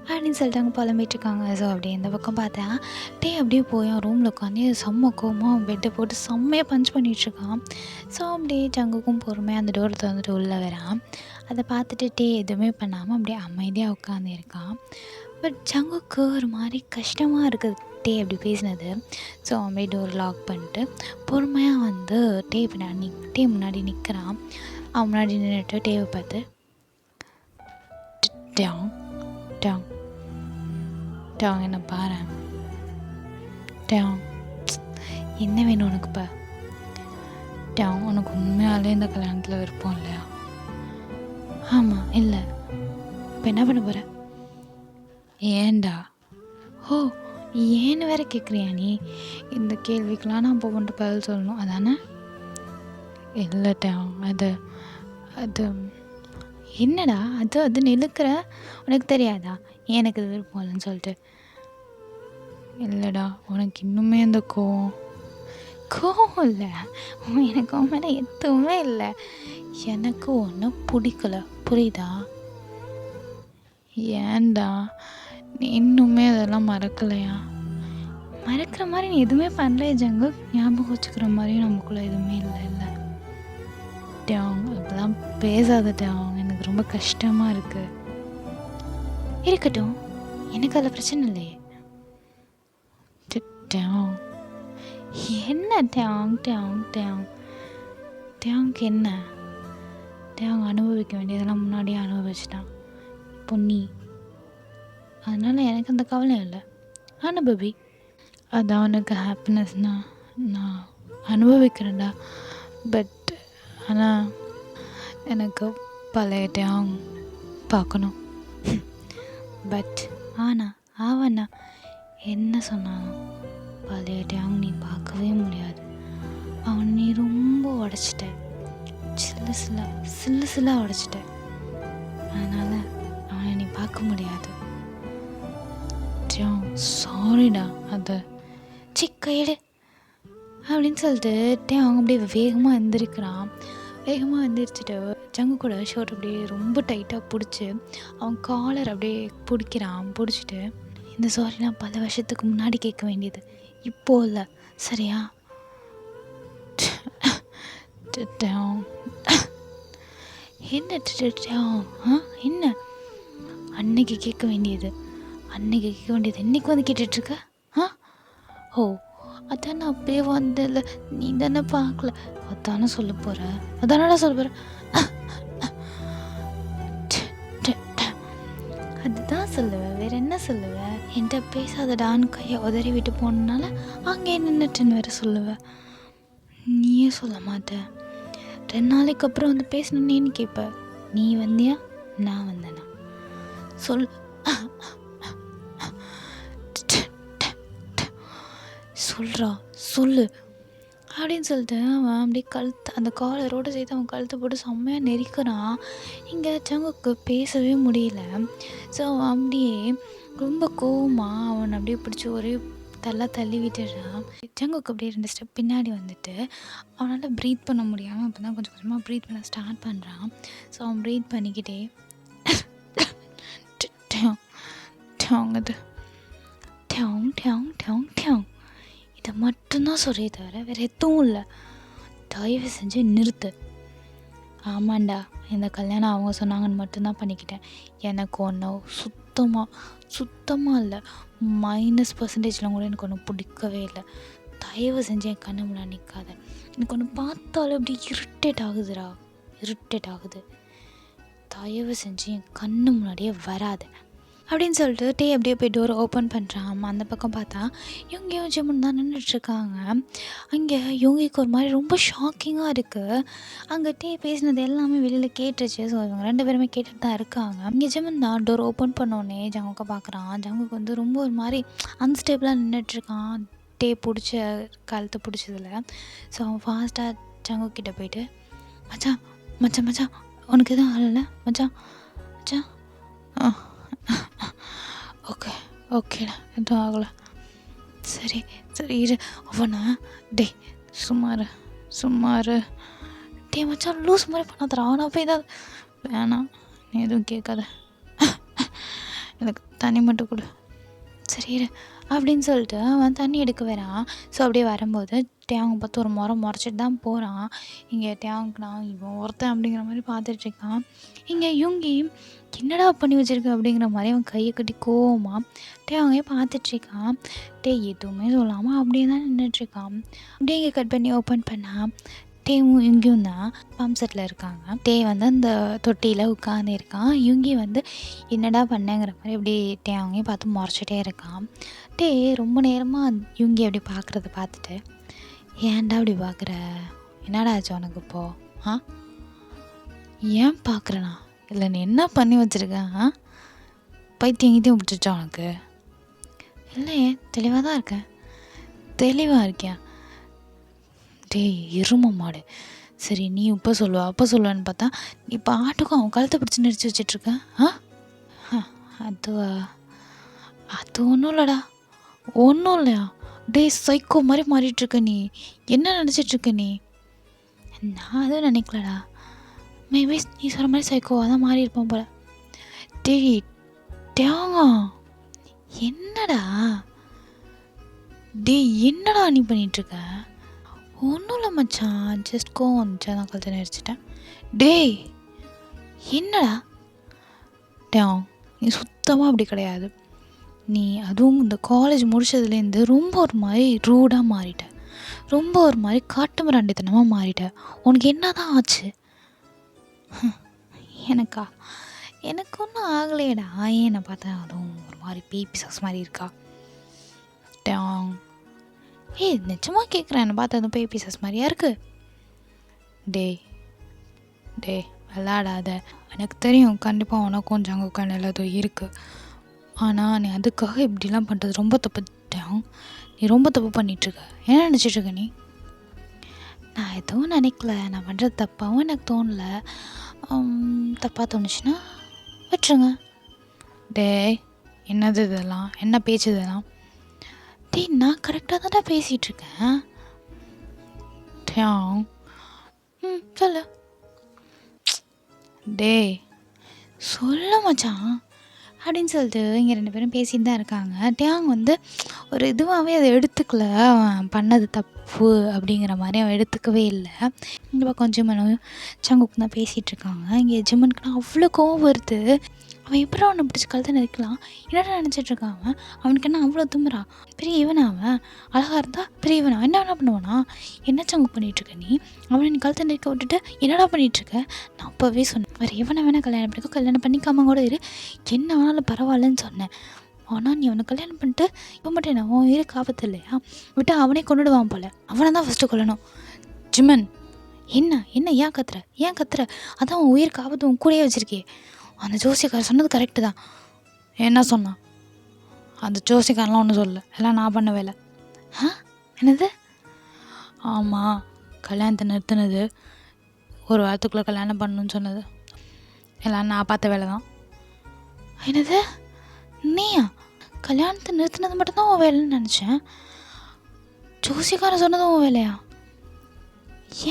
அப்படின்னு சொல்லிட்டு அவங்க புலம்பிகிட்ருக்காங்க. ஸோ அப்படியே இந்த பக்கம் பார்த்தேன் டே அப்படியே போய் அவன் ரூமில் உட்காந்து செம்ம கோவமாக பெட்டை போட்டு செம்மையாக பஞ்ச் பண்ணிகிட்ருக்கான். ஸோ அப்படியே ஜங்குக்கும் பொறுமையாக அந்த டோரை திறந்துட்டு உள்ளே வரான். அதை பார்த்துட்டு டே எதுவுமே பண்ணாமல் அப்படியே அமைதியாக உட்காந்து இருக்கான். பட் ஜங்குக்கு ஒரு மாதிரி கஷ்டமாக இருக்குது டே அப்படி பேசினது. ஸோ அப்படியே டோர் லாக் பண்ணிட்டு பொறுமையாக வந்து டே முன்னாடி நிற்கிறான். அவன் முன்னாடி நின்றுட்டு டேவை பார்த்து, டேங் டேங் டேங் என்ன பாரு, டேங் என்ன வேணும் உனக்குப்பா? டேங் உனக்கு உண்மையாலே இந்த கல்யாணத்தில் விருப்பம் இல்லையா? ஆமாம். இல்லை. இப்போ என்ன பண்ண போகிற? ஏண்டா? ஓ, ஏன்னு வேற கேட்குறியா நீ? இந்த கேள்விக்கெலாம் நான் இப்போ வந்துட்டு பதில் சொல்லணும் அதானே? இல்லைட்டா, அது என்னடா அது நிலுக்கிற, உனக்கு தெரியாதா எனக்கு இது விருப்பம் இல்லைன்னு சொல்லிட்டு? இல்லைடா, உனக்கு இன்னுமே அந்த கோவம் இல்லை, எனக்கு உன் மேலே எதுவுமே இல்லை, எனக்கு ஒன்றும் பிடிக்கல, புரியுதா? ஏன்டா நீ இன்னுமே அதெல்லாம் மறக்கலையா? மறக்கிற மாதிரி நீ எதுவுமே பண்ணலையே ஜங்கு, ஞாபகம் வச்சுக்கிற மாதிரியும் நமக்குள்ளே எதுவுமே இல்லை. டேங் இப்பெல்லாம் பேசாத டேங், எனக்கு ரொம்ப கஷ்டமாக இருக்குது. இருக்கட்டும், எனக்கு அதில் பிரச்சனை இல்லையே. டேங் என்ன டேங் டேங் டேங் டேங்க்கு என்ன? டேங் அனுபவிக்க வேண்டியதெல்லாம் முன்னாடியே அனுபவிச்சிட்டான். இப்போ நீ, அதனால் எனக்கு அந்த கவலையும் இல்லை. அனுபவி, அது அவனுக்கு ஹாப்பினஸ்னால் நான் அனுபவிக்கிறேன்டா. பட் ஆனால் எனக்கு பழைய டேங் பார்க்கணும். பட் அவனா என்ன சொன்னாலும் பழைய டேங் நீ பார்க்கவே முடியாது. அவன் நீ ரொம்ப உடச்சிட்ட, சில்ல உடச்சிட்ட, அதனால் அவனை நீ பார்க்க முடியாது. சாரிடா, அது கையெடு அப்படின்னு சொல்லிட்டு அவங்க அப்படியே வேகமாக எந்திரிக்கிறான். வேகமாக எந்திரிச்சிட்டு ஜங்கு கூட ஷர்ட் அப்படியே ரொம்ப டைட்டாக பிடிச்சி அவன் காலர் அப்படியே பிடிச்சிட்டு, இந்த சாரிலாம் பல வருஷத்துக்கு முன்னாடி கேட்க வேண்டியது, இப்போ இல்லை, சரியா? டேம். என்ன டேம்? என்ன அன்னைக்கு கேட்க வேண்டியது இன்னைக்கு வந்து கேட்டுட்ருக்க? ஓ, அதான் நான் அப்பயே வந்தல, நீ தானே பார்க்கல, அதானே சொல்ல போகிற, அதானடா சொல்ல போகிற. அதுதான் சொல்லுவேன், வேற என்ன சொல்லுவேன்? என்கிட்ட பேசாதடான்னு கையை உதறி விட்டு போனனால அங்கே நின்றுட்டுன்னு வேற சொல்லுவேன். நீயே சொல்ல மாட்டேன். 2 நாளைக்கு அப்புறம் வந்து பேசணுன்னேன்னு கேட்ப. நீ வந்தியா, நான் வந்தேனா? சொல். சொல்கிறா, சொல்லு அப்படின்னு சொல்லிட்டு அவன் அப்படியே அந்த காலரோடு சேர்த்து அவன் கழுத்தை போட்டு செம்மையாக நெரிக்கிறான். இங்கே ஜங்குக்கு பேசவே முடியல. ஸோ அவன் அப்படியே ரொம்ப கோவமாக அவனை அப்படியே பிடிச்சி ஒரே தள்ளி விட்டுடுறான். ஜங்குக்கு அப்படியே 2 ஸ்டெப் பின்னாடி வந்துட்டு அவனால் ப்ரீத் பண்ண முடியாமல் அப்போ தான் கொஞ்சம் கொஞ்சமாக ப்ரீத் பண்ண ஸ்டார்ட் பண்ணுறான். ஸோ அவன் ப்ரீத் பண்ணிக்கிட்டே அது இதை மட்டும்தான் சொல்லே தவிர வேறு எதுவும் இல்லை. தயவு செஞ்சு நிறுத்து. ஆமாண்டா, இந்த கல்யாணம் அவங்க சொன்னாங்கன்னு மட்டும்தான் பண்ணிக்கிட்டேன். எனக்கு ஒன்று சுத்தமாக இல்லை, -% கூட எனக்கு ஒன்று பிடிக்கவே இல்லை. தயவு செஞ்சு என் கண்ணு முன்னாடி நிற்காத. எனக்கு ஒன்று பார்த்தாலும் அப்படி இரிட்டேட் ஆகுது. தயவு செஞ்சு என் கண்ணு முன்னாடியே வராத அப்படின்னு சொல்லிட்டு அப்படியே போய் டோரை ஓப்பன் பண்ணுறான். அந்த பக்கம் பார்த்தா இவங்கேயும் ஜிம்முன்னு தான் நின்றுட்டுருக்காங்க. அங்கே இவங்களுக்கு ஒரு மாதிரி ரொம்ப ஷாக்கிங்காக இருக்குது. அங்கே பேசினது எல்லாமே வெளியில் கேட்டுருச்சு. ஸோ இவங்க 2 பேருமே கேட்டுட்டு தான் இருக்காங்க. இங்கே ஜிம்மன் தான் டோர் ஓப்பன் பண்ணோடனே ஜங்குக்க பார்க்குறான். ஜங்குக்கு வந்து ரொம்ப ஒரு மாதிரி அன்ஸ்டேபிளாக நின்றுட்டுருக்கான், பிடிச்ச கழுத்தை பிடிச்சதில். ஸோ அவன் ஃபாஸ்ட்டாக ஜங்குக்கிட்ட போயிட்டு, மச்சான் மச்சான் மச்சான் உனக்கு எதுவும் ஆகலை மச்சான் மச்சான்? ஓகேடா, எதுவும் ஆகலை. சரி இரு. அவனா சும்மாரு மச்சான், லூஸ் மாதிரி பண்ணாதரா. அவனா போய் தான் வேணாம், நீ எதுவும் கேட்காத, எனக்கு தண்ணி மட்டும் கொடு. சரி இரு அப்படின்னு சொல்லிட்டு அவன் தண்ணி எடுக்க வரான். ஸோ அப்படியே வரும்போது டேங்க பார்த்து ஒரு முறைச்சிட்டு தான் போகிறான். இங்கே டேங்க்னா இவன் ஒருத்தன் அப்படிங்கிற மாதிரி பார்த்துட்ருக்கான். இங்கே யுங்கி என்னடா பண்ணி வச்சுருக்க அப்படிங்கிற மாதிரி அவன் கையை கட்டி கோவமாக டேங்கே பார்த்துட்ருக்கான். எதுவுமே சொல்லாமல் அப்படியே தான் நின்றுட்டுருக்கான். அப்படியே இங்கே கட் பண்ணி ஓப்பன் பண்ணால் டேவும் யுங்கியும் தான் பம்ப் செட்டில் இருக்காங்க. வந்து அந்த தொட்டியில் உட்காந்து இருக்கான். யுங்கி வந்து என்னடா பண்ணேங்கிற மாதிரி அப்படி அவங்களையும் பார்த்து முறைச்சிட்டே இருக்கான். ரொம்ப நேரமாக யுங்கி அப்படி பார்க்குறத பார்த்துட்டு, ஏன்டா அப்படி பார்க்குற, என்னடா ஆச்சு உனக்கு இப்போது? ஏன் பார்க்குறேண்ணா? இல்லை நீ என்ன பண்ணி வச்சுருக்கேன்? பைத்தியம் பிடிச்சிச்சா உனக்கு? இல்லையே, தெளிவாக தான் இருக்கேன். தெளிவாக இருக்கேன்? எரும மாடு. சரி, நீ இப்போ அப்போ சொல்லுவான்னு பார்த்தா இப்போ ஆட்டுக்கும் அவன் கழுத்தை பிடிச்சி நெரிச்சு வச்சிட்ருக்கேன். அது ஒன்றும் இல்லைடா. ஒன்றும் இல்லையா? சைக்கோ மாதிரி மாறிட்டுருக்க நீ. என்ன நினச்சிட்ருக்க நீ? நான் அதுவும் நினைக்கலடா. மேபி நீ சொல்கிற மாதிரி சைக்கோவாக தான் மாறி இருப்போம் போல. டேங்க என்னடா என்னடா நீ பண்ணிகிட்ருக்க? ஒன்றும் இல்லை மச்சான், ஜஸ்ட் கோவம் வந்துச்சு, நான் கழுத்தை நெரிச்சிட்டேன். என்னடா நீ சுத்தமாக அப்படி கிடையாது. நீ அதுவும் இந்த காலேஜ் முடிச்சதுலேருந்து ரொம்ப ஒரு மாதிரி ரூடாக மாறிட்ட, ரொம்ப ஒரு மாதிரி காட்டு மிராண்டித்தனமாக மாறிட்ட. உனக்கு என்ன தான் ஆச்சு? எனக்கு ஒன்றும் ஆகலையடா. என்னை பார்த்தா அதுவும் ஒரு மாதிரி பிசாஸ் மாதிரி இருக்கா? நிஜமாக கேட்குறேன், என்னை பார்த்தா அதுவும் பிசாஸ் மாதிரியா இருக்கு? விளாடாத. எனக்கு தெரியும் கண்டிப்பாக உனக்கும் ஜங்குக்கும் எல்லாதும் இருக்குது. ஆனால் நீ அதுக்காக இப்படிலாம் பண்ணுறது ரொம்ப தப்பு. நீ ரொம்ப தப்பு பண்ணிகிட்ருக்க. என்ன நினச்சிட்ருக்க நீ? நான் எதுவும் நினைக்கல. நான் பண்ணுறது தப்பாகவும் எனக்கு தோணலை. தப்பாக தோணுச்சுன்னா விட்டுருங்க. என்னது இதெல்லாம்? என்ன பேச்சு இதெல்லாம்? நான் கரெக்டாக தானே பேசிகிட்ருக்கேன். சொல்லு. சொல்ல மச்சான், அப்படின்னு சொல்லிட்டு இங்கே 2 பேரும் பேசிட்டு தான் இருக்காங்க. டேங் வந்து ஒரு இதுவாகவே அதை எடுத்துக்கல. அவன் பண்ணது தப்பு அப்படிங்கிற மாதிரி அவன் எடுத்துக்கவே இல்லை. இந்த பக்கம் ஜிம்மனும் சங்குக்கும் தான் பேசிகிட்டு இருக்காங்க. இங்கே ஜிம்மனுக்குனா அவ்வளோ கோவம் வருது. அவன் எப்படி அவனை பிடிச்சி கழுத்தை நெரிக்கலாம்? என்னடா நினச்சிட்ருக்கான் அவன்? அவனுக்கு என்ன அவ்வளோ திமிரா? பெரிய இவனா அவன்? அழகாக இருந்தால் பெரிய இவனா? என்ன வேணா பண்ணுவானா? என்ன சங்கு பண்ணிகிட்ருக்க நீ? அவனை நீ கழுத்தை நெரிக்க விட்டுட்டு என்னடா பண்ணிகிட்ருக்க? நான் அப்போவே சொன்னேன், வேறு எவனை வேணால் கல்யாணம் பண்ணிக்கோ, கல்யாணம் பண்ணிக்காம கூட இரு, என்ன வேணாலும் பரவாயில்லன்னு சொன்னேன். ஆனால் நீ அவனை கல்யாணம் பண்ணிட்டு இப்போ மட்டும் என்ன அவன் உயிருக்கு ஆபத்து இல்லையா? விட்டு அவனே கொண்டுடுவான் போல். அவனை தான் ஃபஸ்ட்டு கொல்லணும். ஜிம்மன், என்ன என்ன ஏன் கத்துற? அதான் உன் உயிருக்கு ஆபத்து உன் கூடயே வச்சுருக்கே. அந்த ஜோசியக்காரர் சொன்னது கரெக்டு தான். என்ன சொன்னான்? அந்த ஜோசியக்காரெலாம் ஒன்றும் சொல்லலை, எல்லாம் நான் பண்ண வேலை. என்னது? ஆமாம், கல்யாணத்தை நிறுத்தினது, ஒரு வாரத்துக்குள்ளே கல்யாணம் பண்ணணுன்னு சொன்னது எல்லாம் நான் பார்த்த வேலை தான். என்னது? நீயா? கல்யாணத்தை நிறுத்தினது மட்டும்தான் உன் வேலைன்னு நினச்சேன். ஜோசியக்காரன் சொன்னதும் உன் வேலையா?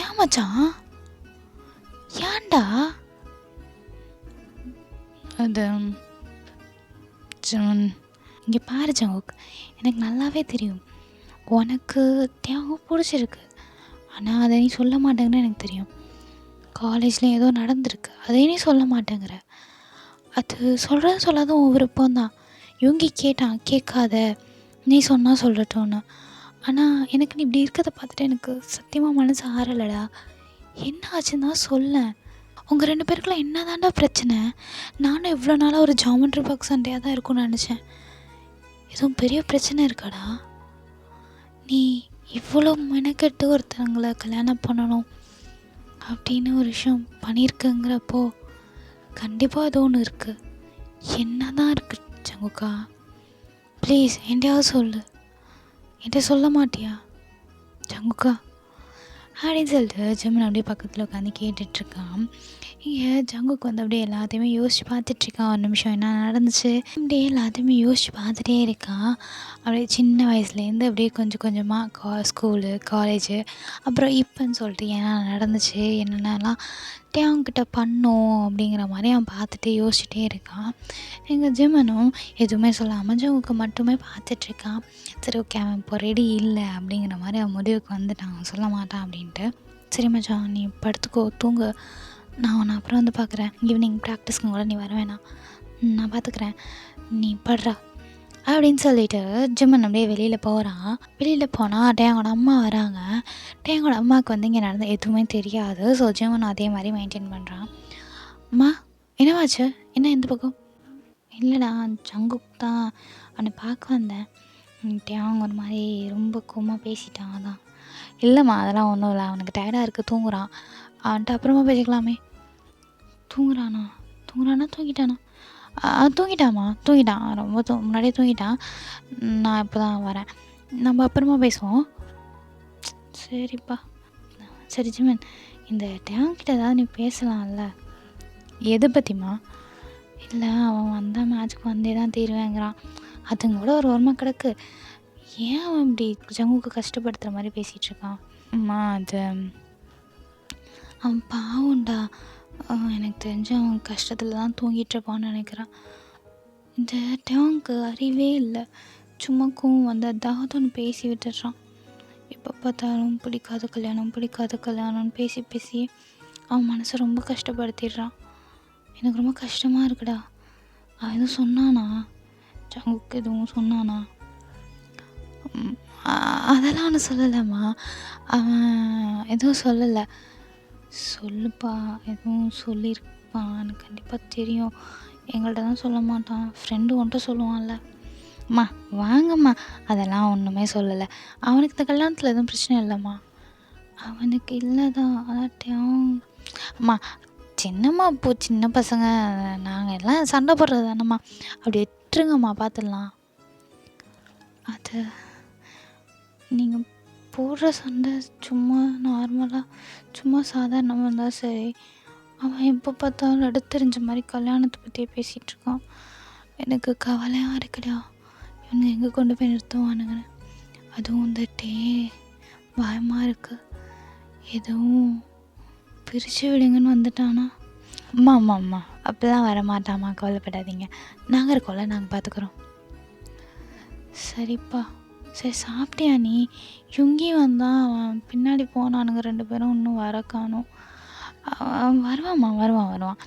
ஏன் மச்சான்? ஏன்டா? அது இங்கே பாரு ஜங்குக், எனக்கு நல்லாவே தெரியும் உனக்கு தியாகம் பிடிச்சிருக்கு. ஆனால் அதை நீ சொல்ல மாட்டேங்கன்னு எனக்கு தெரியும். காலேஜில் ஏதோ நடந்திருக்கு, அதை நீ சொல்ல மாட்டேங்கிற. அது சொல்கிறது சொல்லாத உன் விருப்பம்தான். இவங்க கேட்காத, நீ சொன்னால் சொல்லட்டோன்னு. ஆனால் எனக்கு நீ இப்படி இருக்கிறத பார்த்துட்டு எனக்கு சத்தியமாக மனசு ஆறலடா. என்ன ஆச்சுன்னா சொல்ல. உங்கள் 2 பேருக்குலாம் என்ன தாண்டா பிரச்சனை? நானும் இவ்வளோ நாளாக ஒரு ஜாமெண்ட்ரி பாக்ஸ் சண்டையாக தான் இருக்கும்னு நினச்சேன். எதுவும் பெரிய பிரச்சனை இருக்காடா? நீ இவ்வளோ மெனக்கெட்டு ஒருத்தவங்களை கல்யாணம் பண்ணணும் அப்படின்னு ஒரு விஷயம் பண்ணியிருக்குங்கிறப்போ கண்டிப்பாக ஏதோ ஒன்று இருக்குது. என்ன தான் இருக்குது ஜங்குக்கா? ப்ளீஸ் என்கிட்டயாவது சொல்லு. என்கிட்ட சொல்ல மாட்டியா ஜங்குக்கா? அப்படின்னு சொல்லிட்டு ஜிம்மன் அப்படியே பக்கத்தில் உட்காந்து கேட்டுட்ருக்கான். இங்கே ஜங்குக்கு வந்து அப்படியே எல்லாத்தையுமே யோசித்து பார்த்துட்ருக்கான். ஒரு நிமிஷம் என்ன நடந்துச்சு அப்படியே எல்லாத்தையுமே யோசித்து பார்த்துட்டே இருக்கான். அப்படியே சின்ன வயசுலேருந்து அப்படியே கொஞ்சம் கொஞ்சமாக ஸ்கூலு, காலேஜு, அப்புறம் இப்போன்னு சொல்லிட்டு என்ன நடந்துச்சு, என்னென்னலாம் அவங்ககிட்ட பண்ணோம் அப்படிங்கிற மாதிரி அவன் பார்த்துட்டு யோசிச்சுட்டே இருக்கான். எங்கள் ஜிம்மனும் எதுவுமே சொல்லாமல் ஜங்குக்கு மட்டுமே பார்த்துட்ருக்கான். சரி ஓகே, அவன் இப்போ ரெடி இல்லை அப்படிங்கிற மாதிரி அவன் முடிவுக்கு வந்துட்டான், அவன் சொல்ல மாட்டான் அப்படின்ட்டு. சரி மச்சான், நீ படுத்துக்கோ, தூங்கு, நான் உன்னை அப்புறம் வந்து பார்க்குறேன். ஈவினிங் ப்ராக்டிஸ்க்கு கூட நீ வர வேணாம், நான் பார்த்துக்குறேன், நீ படுறா அப்படின்னு சொல்லிட்டு ஜிம்மன் அப்படியே வெளியில் போகிறான். வெளியில் போனால் டேங்கோட அம்மா வராங்க. டேங்கோட அம்மாவுக்கு வந்து இங்கே நடந்த எதுவுமே தெரியாது. ஸோ ஜிம்மன் அதே மாதிரி மெயின்டைன் பண்ணுறான். அம்மா என்னவாச்சு? என்ன இந்த பக்கம்? இல்லைடா, ஜங்குக் தான் அவனை பார்க்க வந்தேன். டேங் ஒரு மாதிரி ரொம்ப கோவமாக பேசிட்டான், அதான். இல்லைம்மா, அதெல்லாம் ஒன்றும் இல்லை, அவனுக்கு டயர்டாக இருக்குது, தூங்குறான். அவன்கிட்ட அப்புறமா பேசிக்கலாமே. தூங்குறானா? தூங்கிட்டானா? தூங்கிட்டான், ரொம்ப முன்னாடியே தூங்கிட்டான். நான் இப்போ தான் வரேன், நம்ம அப்புறமா பேசுவோம். சரிப்பா. சரி ஜிம்மன், இந்த டேங்கிட்ட ஏதாவது நீ பேசலாம்ல? எதை பற்றிம்மா? இல்லை, அவன் வந்தால் மேட்ச்சுக்கு வந்தே தான் தீருவேங்கிறான். அதுங்க கூட ஒரு ஓரமாக கிடக்கு. ஏன் அவன் இப்படி ஜங்குக்கு கஷ்டப்படுத்துகிற மாதிரி பேசிகிட்ருக்கான்? அம்மா, அது அவன் பாவம்டா. எனக்கு தெரிஞ்சு அவன் கஷ்டத்தில் தான் தூங்கிட்டுருப்பான்னு நினைக்கிறான். இந்த டேங்க்கு அறிவே இல்லை, சும்மா கோவம் வந்து அதாவது ஒன்று பேசி விட்டுடுறான். எப்போ பார்த்தாலும் பிடிக்காத கல்யாணம்னு பேசி அவன் மனசை ரொம்ப கஷ்டப்படுத்திடுறான். எனக்கு ரொம்ப கஷ்டமாக இருக்குடா. அவன் எதுவும் சொன்னானா? ஜங்குக்கு எதுவும் சொன்னானா? அதெல்லாம் ஒன்றும் சொல்லலைம்மா, அவன் எதுவும் சொல்லலை. சொல்லுப்பா, எதுவும் சொல்லியிருப்பான், எனக்கு கண்டிப்பாக தெரியும். எங்கள்கிட்ட தான் சொல்ல மாட்டான், ஃப்ரெண்டு ஒன்றை சொல்லுவான்ல. அம்மா வாங்கம்மா, அதெல்லாம் ஒன்றுமே சொல்லலை. அவனுக்கு இந்த கல்யாணத்தில் எதுவும் பிரச்சனை இல்லைம்மா. அவனுக்கு இல்லை தான், அதாட்டையும். அம்மா சின்னம்மா, இப்போ சின்ன பசங்க நாங்கள் எல்லாம் சண்டை போடுறது தானம்மா, அப்படி விட்டுருங்கம்மா, பார்த்துடலாம். அது நீங்கள் போடுற சண்டை சும்மா நார்மலாக, சும்மா சாதாரணமாக இருந்தால் சரி. அவன் எப்போ பார்த்தாலும் எடுத்தெறிஞ்ச மாதிரி கல்யாணத்தை பற்றியே பேசிகிட்ருக்கான். எனக்கு கவலையாக இருக்குடா, இவனுங்க எங்கே கொண்டு போய் நிறுத்துவானுங்கன்னு. அதுவும் வந்துட்டே பயமாக இருக்குது, எதுவும் பிரித்து விடுங்கன்னு வந்துட்டானா. அம்மா அம்மா அம்மா அப்போல்லாம் வரமாட்டாம்மா, கவலைப்படாதீங்க, நாங்கள் இருக்கோம்ல, நாங்கள் பார்த்துக்குறோம். சரிப்பா. சரி சாப்பிட்டியா நீ? யுங்கியும் வந்தான், அவன் பின்னாடி போனானுங்க 2 பேரும், இன்னும் வர காணோம். அவன் வருவாம்மா, வருவான்.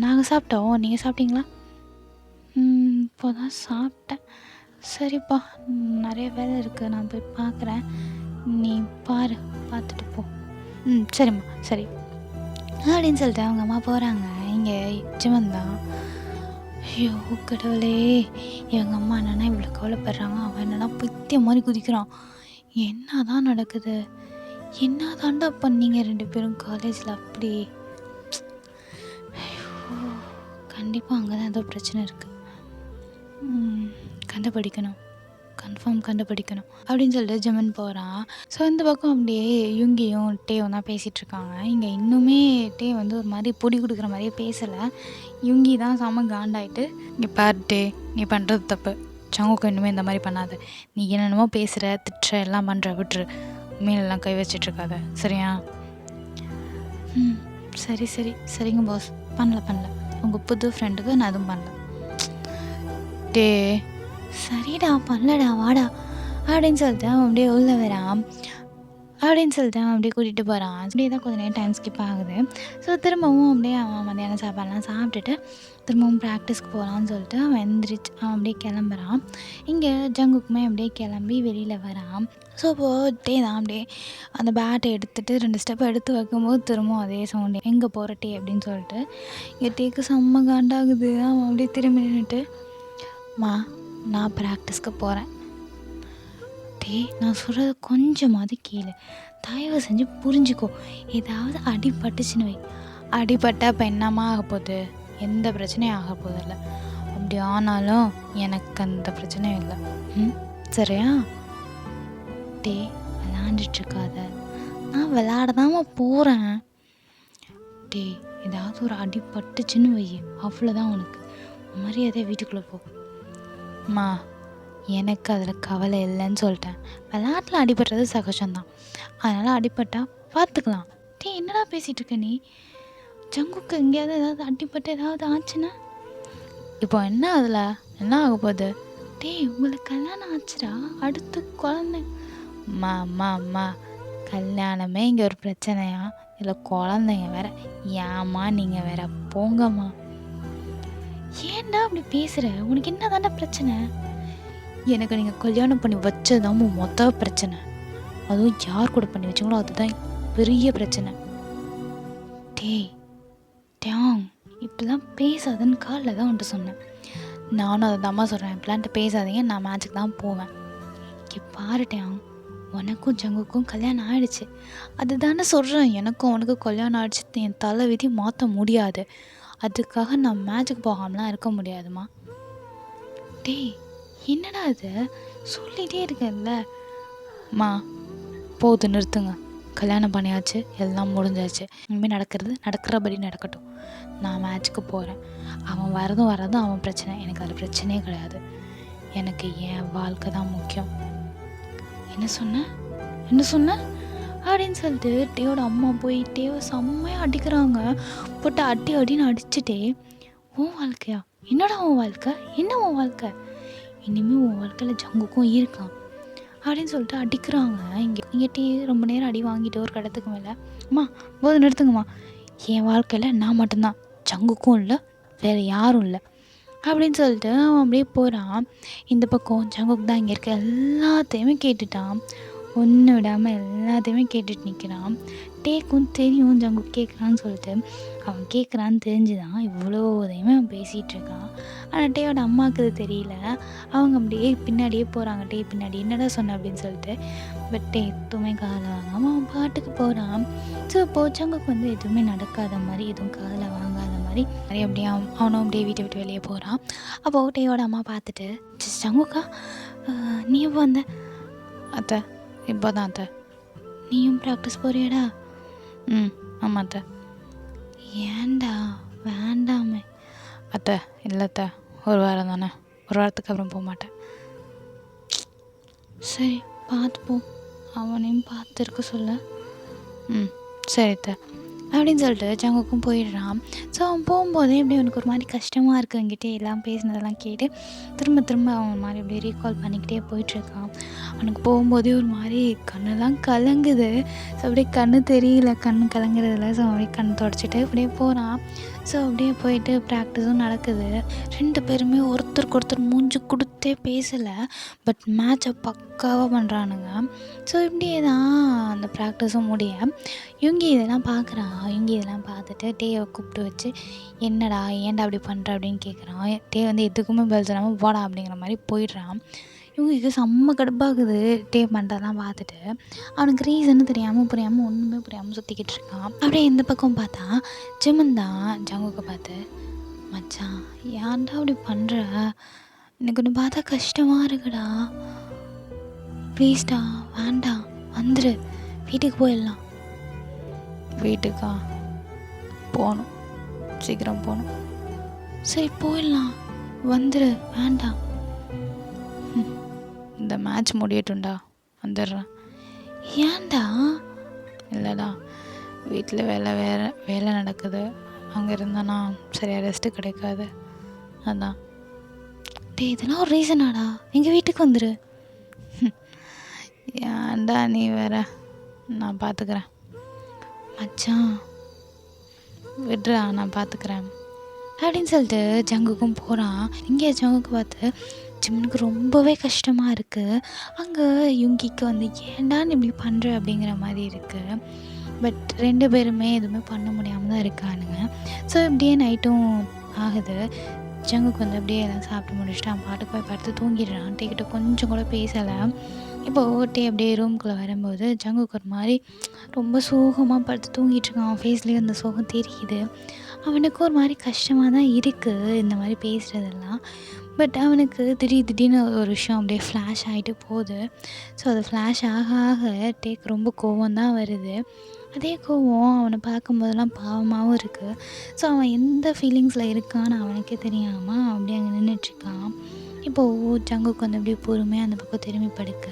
நாங்கள் சாப்பிட்டோம், நீங்கள் சாப்பிட்டீங்களா? இப்போ தான் சாப்பிட்டேன். சரிப்பா, நிறைய வேலை இருக்குது, நான் போய் பார்க்குறேன், நீ பாரு, பார்த்துட்டு போ. சரிம்மா, சரி அப்படின்னு சொல்லிட்டு அவங்க அம்மா போகிறாங்க. இங்கே ஜிமன் தான், ஐயோ கடவுளே, எங்கள் அம்மா என்னென்னா இவ்வளோ கவலைப்படுறாங்க, அவன் என்னென்னா பைத்தியம் மாதிரி குதிக்கிறான். என்ன தான் நடக்குது? என்ன தாண்டா பண்ணீங்க 2 பேரும் காலேஜில் அப்படி? ஐயோ, கண்டிப்பாக அங்கே தான் ஏதோ பிரச்சனை இருக்குது, கண்டுபிடிக்கணும், கன்ஃபார்ம் கண்டுபிடிக்கணும் அப்படின்னு சொல்லிட்டு ஜிமன் போகிறான். ஸோ இந்த பக்கம் அப்படியே யுங்கியும் டேவும் தான் பேசிகிட்ருக்காங்க. இங்கே இன்னுமே டே வந்து ஒரு மாதிரி பொடி கொடுக்குற மாதிரியே பேசலை. யுங்கி தான் செம காண்டாயிட்டு, இங்கே பாரு டே, நீ பண்ணுறது தப்பு, ஜங்குக்கு இன்னுமே இந்த மாதிரி பண்ணாத, நீ என்னென்னமோ பேசுகிற, திட்டுற, எல்லாம் பண்ணுற, விட்டுரு, மேலெல்லாம் கை வச்சிட்ருக்காத, சரியா? சரி சரிங்க பாஸ், பண்ணல, உங்கள் புது ஃப்ரெண்டுக்கு நான் எதுவும் பண்ணல. டே சரிடா, பண்ணலடா, வாடா அப்படின்னு சொல்லிட்டு அவன் அப்படியே உள்ள வரான். அப்படின்னு சொல்லிட்டு அவன் அப்படியே கூட்டிகிட்டு போகிறான். அப்படியே தான் கொஞ்சம் நேரம் டைம் ஸ்கிப் ஆகுது. ஸோ திரும்பவும் அப்படியே அவன் மத்தியானம் சாப்பாடெலாம் சாப்பிட்டுட்டு திரும்பவும் ப்ராக்டிஸ்க்கு போகலான்னு சொல்லிட்டு அவன் அவன் அப்படியே கிளம்புறான். இங்கே ஜங்குக்குமே அப்படியே கிளம்பி வெளியில் வரான். ஸோ இப்போது டே தான் அப்படியே அந்த பேட்டை எடுத்துகிட்டு 2 ஸ்டெப் எடுத்து வைக்கும்போது திரும்பவும் அதே சவுண்டு, எங்கே போகிற டே அப்படின்னு சொல்லிட்டு. இங்கே டேக்கு செம்ம காண்டாகுது. அவன் அப்படியே திரும்பி நின்றுட்டு, மா நான் ப்ராக்டிஸ்க்கு போகிறேன், டே நான் சொல்கிறது கொஞ்சமாவது கேளு, தயவு செஞ்சு புரிஞ்சுக்கோ, ஏதாவது அடிபட்டுச்சுன்னு வை, அடிபட்டால் இப்போ என்னம்மா ஆக போகுது? எந்த பிரச்சனையும் ஆக போதில்லை, அப்படி ஆனாலும் எனக்கு அந்த பிரச்சனையும் இல்லை, சரியா? டே விளாண்டுட்ருக்காத, நான் விளாடதாம்மா போகிறேன், டே ஏதாவது ஒரு அடிபட்டுச்சுன்னு வை, அவ்வளோதான் உனக்கு, மரியாதை வீட்டுக்குள்ளே போ. அம்மா எனக்கு அதில் கவலை இல்லைன்னு சொல்லிட்டேன், விளையாட்டில் அடிபடுறது சகஜம்தான், அதனால் அடிபட்டா பார்த்துக்கலாம். டே என்னடா பேசிகிட்டு இருக்க நீ? ஜங்குக்கு எங்கேயாவது ஏதாவது அடிபட்டு ஏதாவது ஆச்சுன்னா இப்போ என்ன, அதில் என்ன ஆக போகுது? டே உங்களுக்கு கல்யாணம் ஆச்சுடா, அடுத்து குழந்தை. அம்மா கல்யாணமே இங்கே ஒரு பிரச்சனையா, இல்லை குழந்தைங்க வேற, ஏம்மா நீங்கள் வேற, போங்கம்மா. ஏன்டா அப்படி பேசுகிற? உனக்கு என்ன தானே பிரச்சனை? எனக்கு நீங்கள் கல்யாணம் பண்ணி வச்சதான் மொத்த பிரச்சனை, அதுவும் யார் கூட பண்ணி வச்சிங்களோ அதுதான் பெரிய பிரச்சனை. டேங் இப்படிலாம் பேசாதுன்னு காலில் தான் வந்துட்டு சொன்னேன், நானும் அதை தாம்மா சொல்கிறேன், இப்படிலான்ட்டு பேசாதீங்க, நான் மேட்சுக்கு தான் போவேன். இங்கே பாருட்டேன், உனக்கும் ஜங்குக்கும் கல்யாணம் ஆகிடுச்சு, அதுதானே சொல்கிறேன், எனக்கும் உனக்கு கல்யாணம் ஆகிடுச்சு, என் தலை விதி மாற்ற முடியாது, அதுக்காக நான் மேட்சுக்கு போகாமலாம் இருக்க முடியாதுமா. டே என்னடா இது சொல்லிகிட்டே இருக்கேன்ல. மா போது நிறுத்துங்க, கல்யாணம் பண்ணியாச்சு, எல்லாம் முடிஞ்சாச்சு, இனிமேல் நடக்கிறபடி நடக்கட்டும், நான் மேட்சுக்கு போகிறேன், அவன் வரதும் அவன் பிரச்சனை, எனக்கு அதில் பிரச்சனையே கிடையாது, எனக்கு என் வாழ்க்கை தான் முக்கியம். என்ன சொன்ன அப்படின்னு சொல்லிட்டு டேவோட அம்மா போய் டேவை செம்மையாக அடிக்கிறாங்க. போட்டு அடின்னு அடிச்சுட்டே, உன் வாழ்க்கையா? என்னடா உன் வாழ்க்கை? என்ன உன் வாழ்க்கை? இனிமேல் உன் வாழ்க்கையில் ஜங்குக்கும் இருக்கான் அப்படின்னு சொல்லிட்டு அடிக்கிறாங்க. இங்கே டீ ரொம்ப நேரம் அடி வாங்கிட்டு ஒரு கடத்துக்கு மேலே, அம்மா போது நிறுத்துங்கம்மா, என் வாழ்க்கையில் நான் மட்டும்தான், ஜங்குக்கும் இல்லை, வேறு யாரும் இல்லை அப்படின்னு சொல்லிட்டு அவன் அப்படியே போகிறான். இந்த பக்கம் ஜங்குக்கு தான் இங்கே இருக்க எல்லாத்தையுமே கேட்டுட்டான், ஒன்று விடாமல் எல்லாத்தையுமே கேட்டுட்டு நிற்கிறான். டேக்கும் தெரியும் ஜங்கு கேட்குறான்னு சொல்லிட்டு, அவன் கேட்குறான்னு தெரிஞ்சுதான் இவ்வளோ உதயமே அவன் பேசிகிட்டு இருக்கான். ஆனால் டேயோட அம்மாவுக்கு அது தெரியல. அவங்க அப்படியே பின்னாடியே போகிறாங்க, டே பின்னாடி என்னடா சொன்ன அப்படின்னு சொல்லிட்டு. பட் டே எதுவுமே காதில் வாங்காமல் அவன் பாட்டுக்கு போகிறான். ஸோ இப்போது ஜங்குக்கு வந்து எதுவுமே நடக்காத மாதிரி, எதுவும் காதில் வாங்காத மாதிரி அப்படியே அவனும் அப்படியே வீட்டை விட்டு வெளியே போகிறான். அப்போது டேயோட அம்மா பார்த்துட்டு, ஜங்குக்கா நீ எப்போ வந்த? அத்தை இப்போ தான் அத்தை. நீயும் ப்ராக்டிஸ் போறியாடா? ஆமாம் அத்தை. ஏன்டா? வேண்டாமே அத்தை. இல்லை அத்தை, ஒரு வாரம் தானே, ஒரு வாரத்துக்கு அப்புறம் போக மாட்டேன். சரி பார்த்து போ, அவனையும் பார்த்துருக்க சொல்ல. சரி அத்தை அப்படின்னு சொல்லிட்டு ஜங்குக்கும் போயிடுறான். ஸோ அவன் போகும்போதே இப்படி அவனுக்கு ஒரு மாதிரி கஷ்டமாக இருக்குது. என்கிட்ட எல்லாம் பேசினதெல்லாம் கேட்டு திரும்ப திரும்ப அவன் மாதிரி அப்படியே ரீகால் பண்ணிக்கிட்டே போயிட்டுருக்கான். அவனுக்கு போகும்போதே ஒரு மாதிரி கண்ணெல்லாம் கலங்குது. ஸோ அப்படியே கண்ணு தெரியல, கண் கலங்குறதில்ல. ஸோ அப்படியே கண் தொடச்சிட்டு அப்படியே போகிறான். ஸோ அப்படியே போயிட்டு ப்ராக்டிஸும் நடக்குது. 2 பேருமே ஒருத்தருக்கு ஒருத்தர் மூஞ்சி கொடுத்தே பேசலை, பட் மேட்சை பக்காவாக பண்ணுறானுங்க. ஸோ இப்படியே தான் அந்த ப்ராக்டிஸும் முடிய யுங்கி இதெல்லாம் பார்க்குறான். யுங்கி இதெல்லாம் பார்த்துட்டு டேவை கூப்பிட்டு வச்சு, என்னடா ஏன்டா அப்படி பண்ணுற அப்படின்னு கேட்குறான். டே வந்து எதுக்குமே பதில் சொல்லாமல் போடா அப்படிங்கிற மாதிரி போயிடுறான். இவங்களுக்கு செம்ம கடுப்பாகுது டே பண்ணுறதெல்லாம் பார்த்துட்டு. அவனுக்கு ரீசன்னு தெரியாமல் புரியாமல் ஒன்றுமே புரியாமல் சுற்றிக்கிட்டு இருக்கான். அப்படியே இந்த பக்கம் பார்த்தா ஜிமன் தான் ஜங்குக்கை பார்த்து, மச்சான் ஏன்டா அப்படி பண்ணுற, எனக்கு ஒன்று பார்த்தா கஷ்டமாக இருக்குடா, ப்ளீஸ்டா வேண்டாம் வந்துரு, வீட்டுக்கு போயிடலாம். வீட்டுக்கா போகணும், சீக்கிரம் போகணும். சரி போயிடலாம், வந்துரு, வேண்டாம். இந்த மேட்ச் முடியட்டும்டா, வந்துடுறேன். ஏன்டா? இல்லைடா, வீட்டில் வேலை நடக்குது, அங்கே இருந்தானா சரியாக ரெஸ்ட்டு கிடைக்காது, அதான். டே இதெல்லாம் ஒரு ரீசனாடா, எங்கள் வீட்டுக்கு வந்துரு. ஏன்டா நீ வேற, நான் பார்த்துக்கிறேன். மச்சான் விட்றா, நான் பார்த்துக்கிறேன் அப்படின்னு சொல்லிட்டு ஜங்குக்கும் போகிறான். இங்கே ஜங்குக்கு பார்த்து ஜிம்முக்கு ரொம்பவே கஷ்டமாக இருக்குது. அங்கே யுங்கிக்கு வந்து ஏன்டான்னு இப்படி பண்ணுற அப்படிங்கிற மாதிரி இருக்குது. பட் 2 பேருமே எதுவுமே பண்ண முடியாமல் தான் இருக்கானுங்க. ஸோ இப்படியே நைட்டும் ஆகுது. ஜங்குக்கு வந்து அப்படியே எல்லாம் சாப்பிட்டு முடிச்சுட்டு அவன் பாட்டுக்கு போய் படுத்து தூங்கிடுறான். டேக்கிட்ட கொஞ்சம் கூட பேசலை. இப்போ டே அப்படியே ரூம்குள்ளே வரும்போது ஜங்குக்கு ஒரு மாதிரி ரொம்ப சோகமாக படுத்து தூங்கிட்டு இருக்கான். அவன் ஃபேஸ்லேயே அந்த சோகம் தெரியுது. அவனுக்கு ஒரு மாதிரி கஷ்டமாக தான் இருக்குது இந்த மாதிரி பேசுகிறதெல்லாம். பட் அவனுக்கு திடீர்னு ஒரு விஷயம் அப்படியே ஃப்ளாஷ் ஆகிட்டு போகுது. ஸோ அது ஃப்ளாஷ் ஆக ஆக டேக்கு ரொம்ப கோவம் தான் வருது. அதே கோவம் அவனை பார்க்கும்போதெல்லாம் பாவமாகவும் இருக்குது. ஸோ அவன் எந்த ஃபீலிங்ஸில் இருக்கான்னு அவனுக்கே தெரியாமல் அப்படியே அங்கே நின்றுட்டுருக்கான். இப்போது ஜங்குக்கு வந்து அப்படியே பொறுமையாக அந்த பக்கம் திரும்பி படுக்க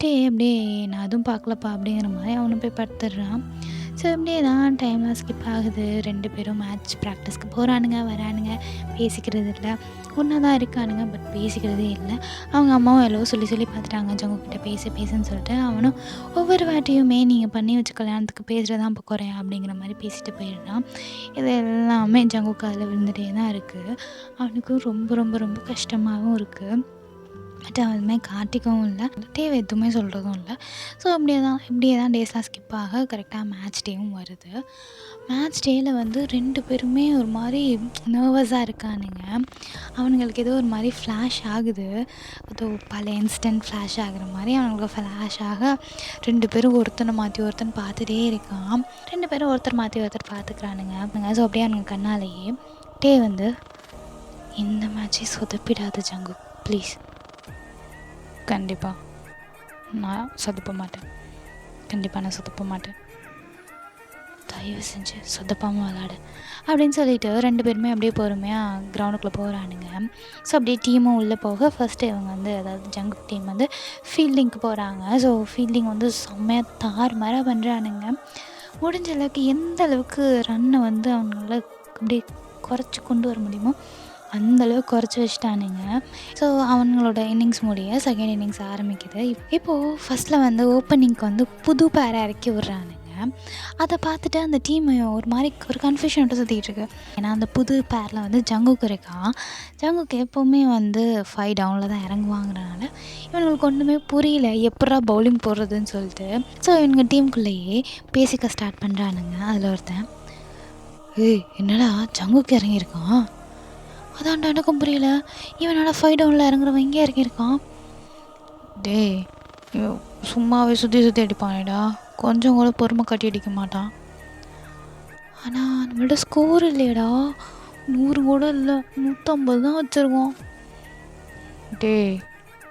டே அப்படியே நான் அதுவும் பார்க்கலப்பா அப்படிங்கிற மாதிரி அவனை போய் படுத்துடுறான். ஸோ இப்படியே தான் டைம்லாம் ஸ்கிப் ஆகுது. 2 பேரும் மேட்ச் ப்ராக்டிஸ்க்கு போகிறானுங்க, வரானுங்க, பேசிக்கிறது இல்லை. ஒன்றா தான் இருக்கானுங்க, பட் பேசிக்கிறதே இல்லை. அவங்க அம்மாவும் எவ்வளோ சொல்லி பார்த்துட்டாங்க ஜங்குக்கிட்ட பேசுன்னு சொல்லிட்டு. அவனும் ஒவ்வொரு வாட்டியுமே நீங்கள் பண்ணி வச்ச கல்யாணத்துக்கு பேசுகிறதான் இப்போ குறையா அப்படிங்கிற மாதிரி பேசிட்டு போயிடுறான். இது எல்லாமே ஜங்குக்கு அதில் விழுந்துகிட்டே தான் இருக்குது. அவனுக்கு ரொம்ப ரொம்ப ரொம்ப கஷ்டமாகவும் இருக்குது. பட் அவன் அதுமாதிரி காட்டிக்கவும் இல்லை, தேவை எதுவுமே சொல்கிறதும் இல்லை. ஸோ இப்படியே தான் டேஸ்லாம் ஸ்கிப் ஆக கரெக்டாக மேட்ச் டேவும் வருது. மேட்ச் டேயில் வந்து 2 பேருமே ஒரு மாதிரி நர்வஸாக இருக்கானுங்க. அவனுங்களுக்கு ஏதோ ஒரு மாதிரி ஃப்ளாஷ் ஆகுது. ஏதோ பல இன்சிடென்ட் ஃப்ளாஷ் ஆகுற மாதிரி அவனுங்களுக்கு ஃப்ளாஷ் ஆக 2 பேரும் ஒருத்தனை மாற்றி ஒருத்தன் பார்த்துட்டே இருக்கான். 2 பேரும் ஒருத்தர் மாற்றி ஒருத்தர் பார்த்துக்கிறானுங்க. ஸோ அப்படியே அவனுங்க கண்ணாலேயே டே வந்து, இந்த மேட்சை சொதப்பிடாது ஜங்கு ப்ளீஸ், கண்டிப்பாக நான் சொதப்ப மாட்டேன், தயவு செஞ்சு சொதப்பாமல் விளாடு அப்படின்னு சொல்லிட்டு 2 பேருமே அப்படியே பொறுமையாக கிரவுண்டுக்குள்ளே போகிறானுங்க. ஸோ அப்படியே டீமும் உள்ளே போக ஃபஸ்ட்டு இவங்க வந்து அதாவது ஜங்குக் டீம் வந்து ஃபீல்டிங்க்கு போகிறாங்க. ஸோ ஃபீல்டிங் வந்து செம்மையாக தாறுமாறாக பண்ணுறானுங்க. முடிஞ்ச அளவுக்கு எந்த அளவுக்கு ரன்னை வந்து அவங்களால அப்படியே குறைச்சி கொண்டு வர முடியுமோ அந்தளவுக்கு குறைச்சி வச்சுட்டானுங்க. ஸோ அவங்களோட இன்னிங்ஸ் முடிய செகண்ட் இன்னிங்ஸ் ஆரம்பிக்குது. இப்போது ஃபஸ்ட்டில் வந்து ஓப்பனிங்க்கு வந்து புது பேரை இறக்கி விட்றானுங்க. அதை பார்த்துட்டு அந்த டீம் ஒரு மாதிரி ஒரு கன்ஃபியூஷன் விட்டு சுற்றிட்டு இருக்கு. ஏன்னா அந்த புது பேரில் வந்து ஜங்குக்கு இருக்கான். ஜங்குக்கு எப்போவுமே வந்து 5 டவுனில் தான் இறங்குவாங்கிறனால இவங்களுக்கு ஒன்றுமே புரியல எப்படா பவுலிங் போடுறதுன்னு சொல்லிட்டு. ஸோ இவங்க டீமுக்குள்ளேயே பேசிக்க ஸ்டார்ட் பண்ணுறானுங்க. அதில் ஒருத்தன், என்னடா ஜங்குக்கு இறங்கியிருக்கான், அதான்டா எனக்கும் புரியல, இவனோட 5 டவுனில் இறங்குறவன் இங்கே இறங்கியிருக்கான். டே சும்மாவே சுற்றி அடிப்பானேடா, கொஞ்சம் கூட பொறுமை கட்டி அடிக்க மாட்டான். ஆனால் நம்மளோட ஸ்கோர் இல்லையடா, 100 கூட இல்லை, 150 தான் வச்சுருக்கோம். டே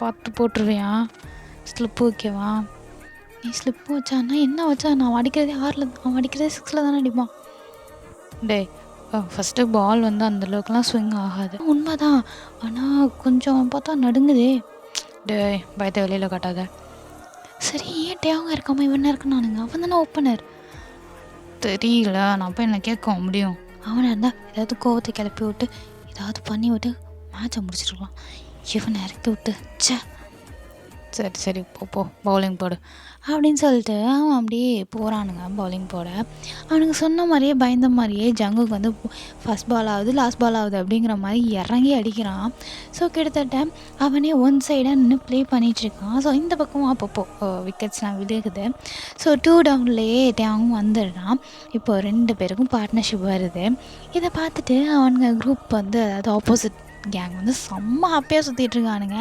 பார்த்து போட்டுருவியா, ஸ்லிப்பு வைக்கவா? நீ ஸ்லிப்பு வச்சான்னா என்ன வச்சா, நான் அடிக்கிறதே 6ல், அவன் அடிக்கிறதே 6ல் தானே அடிப்பான். டே ஃபஸ்ட்டு பால் வந்து அந்தளவுக்குலாம் ஸ்விங் ஆகாது, உண்மைதான். ஆனால் கொஞ்சம் பார்த்தா நடுங்குதே. டே பயத்தை வெளியில் காட்டாத. சரி ஏன் டே அவங்க இருக்காமல் இவனா இருக்குனானுங்க, அவன் தானே ஓப்பனர். தெரியல, நான் போய் என்ன கேட்க முடியும். அவனை இருந்தால் ஏதாவது கோவத்தை கிளப்பி விட்டு ஏதாவது பண்ணி விட்டு மேட்சை முடிச்சிருக்கலாம். இவனை இறக்கி விட்டு ச்சே. சரி சரி போ பவுலிங் போடு அப்படின்னு சொல்லிட்டு அவன் அப்படியே போகிறானுங்க பவுலிங் போட. அவனுக்கு சொன்ன மாதிரியே பயந்த மாதிரியே ஜங்குக்கு வந்து ஃபஸ்ட் பால் ஆகுது லாஸ்ட் பால் ஆகுது அப்படிங்கிற மாதிரி இறங்கி அடிக்கிறான். ஸோ கிட்டத்தட்ட அவனே ஒன் சைடாக நின்று ப்ளே பண்ணிகிட்ருக்கான். ஸோ இந்த பக்கம் அப்பப்போ விக்கெட்ஸ்லாம் விழுகுது. ஸோ 2 டவுன்லேயே டேங்கும் வந்துடுறான். இப்போ 2 பேருக்கும் பார்ட்னர்ஷிப் வருது. இதை பார்த்துட்டு அவனுங்க குரூப் வந்து அதாவது ஆப்போசிட் கேங் வந்து செம்ம ஹாப்பியாக சுற்றிட்டுருக்கானுங்க.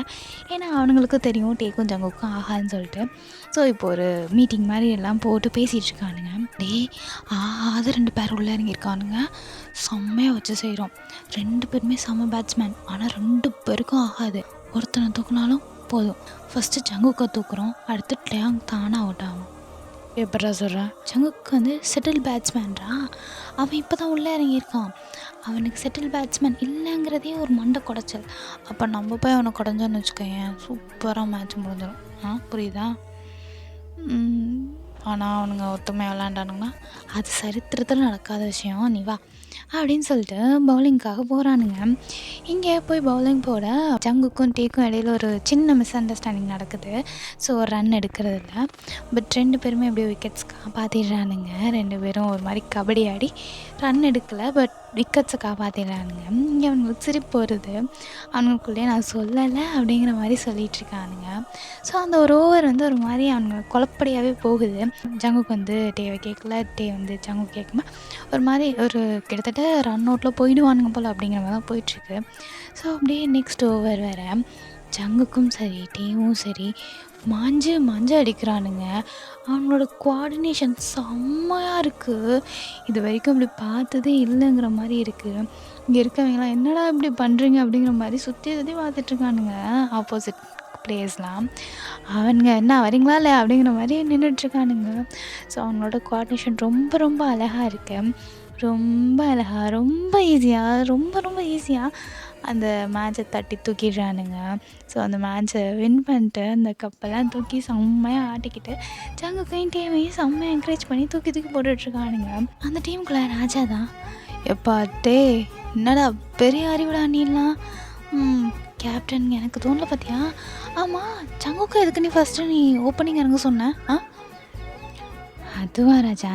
ஏன்னா அவனுங்களுக்கு தெரியும் டேக்கும் ஜங்குக்கும் ஆகாதுன்னு சொல்லிட்டு. ஸோ இப்போ ஒரு மீட்டிங் மாதிரி எல்லாம் போட்டு பேசிகிட்ருக்கானுங்க. அது 2 பேர் உள்ளே இறங்கியிருக்கானுங்க. செம்மையாக வச்சு செய்கிறோம். 2 பேருமே செம்ம பேட்ஸ்மேன். ஆனால் 2 பேருக்கும் ஆகாது. ஒருத்தனை தூக்குனாலும் போதும். ஃபஸ்ட்டு ஜங்குக்கை தூக்குறோம், அடுத்து டேங் தானாக அவுட் ஆகும். எப்படா சொல்கிறேன்? ஜங்குக்கு வந்து செட்டில் பேட்ஸ்மேன்ரா. அவன் இப்போ தான் உள்ளே இறங்கியிருக்கான். அவனுக்கு செட்டில் பேட்ஸ்மேன் இல்லைங்கிறதே ஒரு மண்டை குடைச்சல். அப்போ நம்ம போய் அவனை குடஞ்சோன்னு வச்சுக்கோயேன், சூப்பராக மேட்ச் முடிஞ்சிடும். புரியுதா? ஆனால் அவனுங்க ஒத்துமையாக விளாண்டானுங்கன்னா அது சரித்திரத்தில் நடக்காத விஷயம். நீ வா அப்படின்னு சொல்லிட்டு பவுலிங்காக போகிறானுங்க. இங்கே போய் பவுலிங் போட ஜங்குக்கும் டேக்கும் இடையில ஒரு சின்ன மிஸ் அண்டர்ஸ்டாண்டிங் நடக்குது. ஸோ ஒரு ரன் எடுக்கிறதில்ல. பட் 2 பேருமே அப்படியே விக்கெட்ஸ் காப்பாற்றிடுறானுங்க. 2 பேரும் ஒரு மாதிரி கபடி ஆடி ரன் எடுக்கலை, பட் விக்கெட்ஸை காப்பாற்றிடுறானுங்க. இங்கே அவனுங்களுக்கு சிரிப்பு வருது. அவனுக்குள்ளேயே நான் சொல்லலை அப்படிங்கிற மாதிரி சொல்லிகிட்ருக்கானுங்க. ஸோ அந்த ஒரு ஓவர் வந்து ஒரு மாதிரி அவனுங்க குழப்படியாகவே போகுது. ஜங்குக்கு வந்து டேவை கேட்கல, டே வந்து ஜங்கு கேட்குமா ஒரு மாதிரி ஒரு கிட்டத்தட்ட ரன் அவுட்டில் போயிடுவானுங்க போல் அப்படிங்கிற மாதிரி தான் போயிட்டுருக்கு. ஸோ அப்படியே நெக்ஸ்ட் ஓவர் வேறு ஜங்குக்கும் சரி டேவும் சரி மாஞ்சு அடிக்கிறானுங்க. அவங்களோட கோஆர்டினேஷன் செம்மையாக இருக்குது. இது வரைக்கும் அப்படி பார்த்ததே இல்லைங்கிற மாதிரி இருக்குது. இங்கே இருக்கவங்களாம் என்னடா இப்படி பண்ணுறீங்க அப்படிங்கிற மாதிரி சுற்றி பார்த்துட்ருக்கானுங்க ஆப்போசிட் பிளேயர்ஸ்லாம். அவனுங்க என்ன வரீங்களா இல்லை அப்படிங்கிற மாதிரி நின்றுட்டுருக்கானுங்க. ஸோ அவங்களோட கோஆர்டினேஷன் ரொம்ப அழகாக இருக்குது. ரொம்ப அழகாக ரொம்ப ஈஸியாக அந்த மேட்சை தட்டி தூக்கிடுறானுங்க. ஸோ அந்த மேட்சை வின் பண்ணிட்டு அந்த கப்பெல்லாம் தூக்கி செம்மையாக ஆட்டிக்கிட்டு ஜங்குக்கையும் டீமையும் செம்மையாக என்கரேஜ் பண்ணி தூக்கி போட்டுட்ருக்கானுங்க. அந்த டீமுக்குள்ளே ராஜா தான் எப்பா டே என்னடா பெரிய அறிவுடா நீலாம். கேப்டன் எனக்கு தோணல பார்த்தியா? ஆமாம் ஜங்குக்கு எதுக்கு நீ ஃபஸ்ட்டு நீ ஓப்பனிங் இறங்க சொன்ன? அதுவா ராஜா,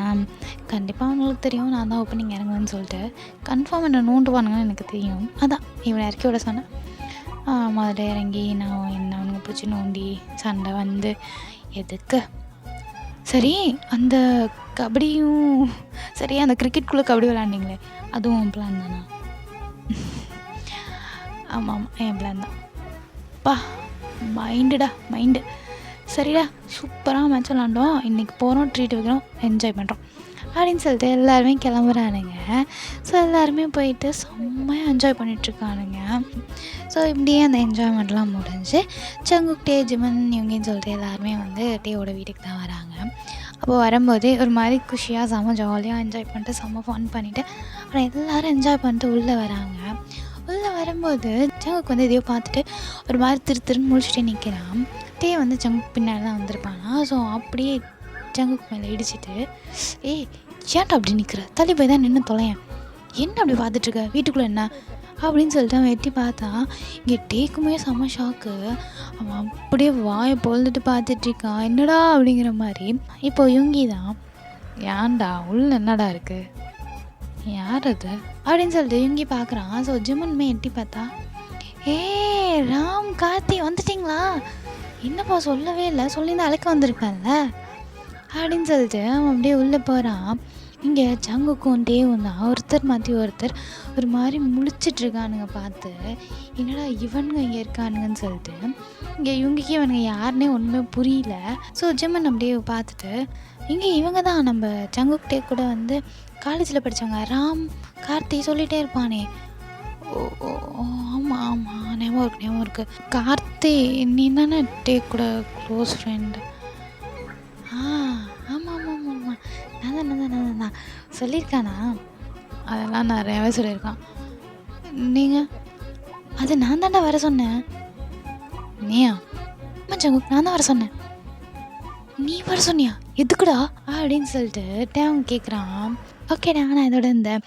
கண்டிப்பாக அவங்களுக்கு தெரியும் நான் தான் ஓப்பனிங் இறங்குவேன்னு சொல்லிட்டு கன்ஃபார்ம் என்ன நோண்டுவானுங்கன்னு எனக்கு தெரியும். அதான் இவனை இறக்கி விட சொன்னேன். முதல்ல இறங்கி நான் என்ன அவனுங்க பிடிச்சி நோண்டி சண்டை வந்து எதுக்கு? சரி அந்த கபடியும் சரி அந்த கிரிக்கெட்குள்ளே கபடி விளாண்டிங்களே அதுவும் பிளான் தானா? ஆமாம் என் பிளான் தான். மைண்டு சரிடா சூப்பராக மேட்ச் விளாண்டோம், இன்றைக்கி போகிறோம் ட்ரீட் வைக்கிறோம் என்ஜாய் பண்ணுறோம் அப்படின்னு சொல்லிட்டு எல்லாருமே கிளம்புறானுங்க. ஸோ எல்லாருமே போயிட்டு செம்மையாக என்ஜாய் பண்ணிகிட்ருக்கானுங்க. ஸோ இப்படியே அந்த என்ஜாய்மெண்ட்லாம் முடிஞ்சு ஜங்குக் டே ஜிமன் இவங்கன்னு சொல்லிட்டு எல்லாருமே வந்து டேவோட வீட்டுக்கு தான் வராங்க. அப்போ வரும்போதே ஒரு மாதிரி குஷியாக செம்ம ஜாலியாக என்ஜாய் பண்ணிட்டு செம்ம ஃபன் பண்ணிவிட்டு அப்புறம் எல்லோரும் என்ஜாய் பண்ணிட்டு உள்ளே வராங்க. உள்ளே வரும்போது ஜங்குக்கு வந்து எதையோ பார்த்துட்டு ஒரு மாதிரி திருன்னு முழிச்சிட்டே நிற்கிறான். டே வந்து ஜங்குக்கு பின்னாடி தான் வந்திருப்பானா. ஸோ அப்படியே ஜங்குக்கு மேலே இடிச்சிட்டு ஏன்டா அப்படி நிற்கிற, தள்ளி போய் தான் நின்று தொலையன், என்ன அப்படி பார்த்துட்ருக்க, வீட்டுக்குள்ளே என்ன அப்படின்னு சொல்லிட்டு அவன் எட்டி பார்த்தா இங்கே டேக்குமே செம்ம ஷாக்கு. அவன் அப்படியே வாயை பொழுதுட்டு பார்த்துட்ருக்கான் என்னடா அப்படிங்கிற மாதிரி. இப்போ யுங்கி தான் ஏன்டா உள்ள என்னடா இருக்குது, யார் அது அப்படின்னு சொல்லிட்டு யுங்கி பார்க்குறான். ஸோ ஜிமன்மே எட்டி பார்த்தா ராம் கார்த்தி வந்துட்டிங்களா, என்னப்பா சொல்லவே இல்லை, சொல்லியிருந்தா அழைக்க வந்திருக்கான்ல அப்படின்னு சொல்லிட்டு அவன் அப்படியே உள்ளே போகிறான். இங்கே ஜங்குக்கும் டேவும் தான் ஒருத்தர் மாற்றி ஒருத்தர் ஒரு மாதிரி முழிச்சிட்ருக்கானுங்க பார்த்து. என்னடா இவனுங்க இங்கே இருக்கானுங்கன்னு சொல்லிட்டு இங்கே இவங்கக்கே இவனுங்க யாருன்னே ஒன்றுமே புரியல. ஸோ ஜிம்மன் அப்படியே பார்த்துட்டு இங்கே இவங்க தான் நம்ம ஜங்குக் டே கூட வந்து காலேஜில் படித்தவங்க ராம் கார்த்தி சொல்லிகிட்டே இருப்பானே. ஓ ஆமாம் ஞாபகம் இருக்கு கார்த்தி, நீ தானே டே கூட க்ளோஸ் ஃப்ரெண்டு? ஆமாம் நான் சொல்லியிருக்கானா? அதெல்லாம் நிறையாவே சொல்லியிருக்கான். நீங்கள் அது நான் தாண்டா வர சொன்னேன். நீயா? ஆமாம் ஜங்குக் நான் தான் வர சொன்னேன். நீ வர சொன்னியா? எதுக்குடா அப்படின்னு சொல்லிட்டு அவங்க கேட்குறான். ஓகேடா, நான் இதோட இந்த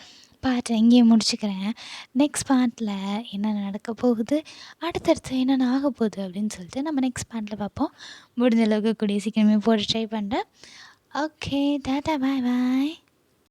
பார்ட்டை இங்கேயே முடிச்சுக்கிறேன். நெக்ஸ்ட் பார்ட்டில் என்ன நடக்க போகுது, அடுத்தடுத்து என்னென்ன ஆக போகுது அப்படின்னு சொல்லிட்டு நம்ம நெக்ஸ்ட் பார்ட்டில் பார்ப்போம். முடிஞ்ச அளவுக்கு கூடிய சீக்கிரமே போட்டு ட்ரை பண்ணுறேன். ஓகே, டாட்டா, பாய் பாய்.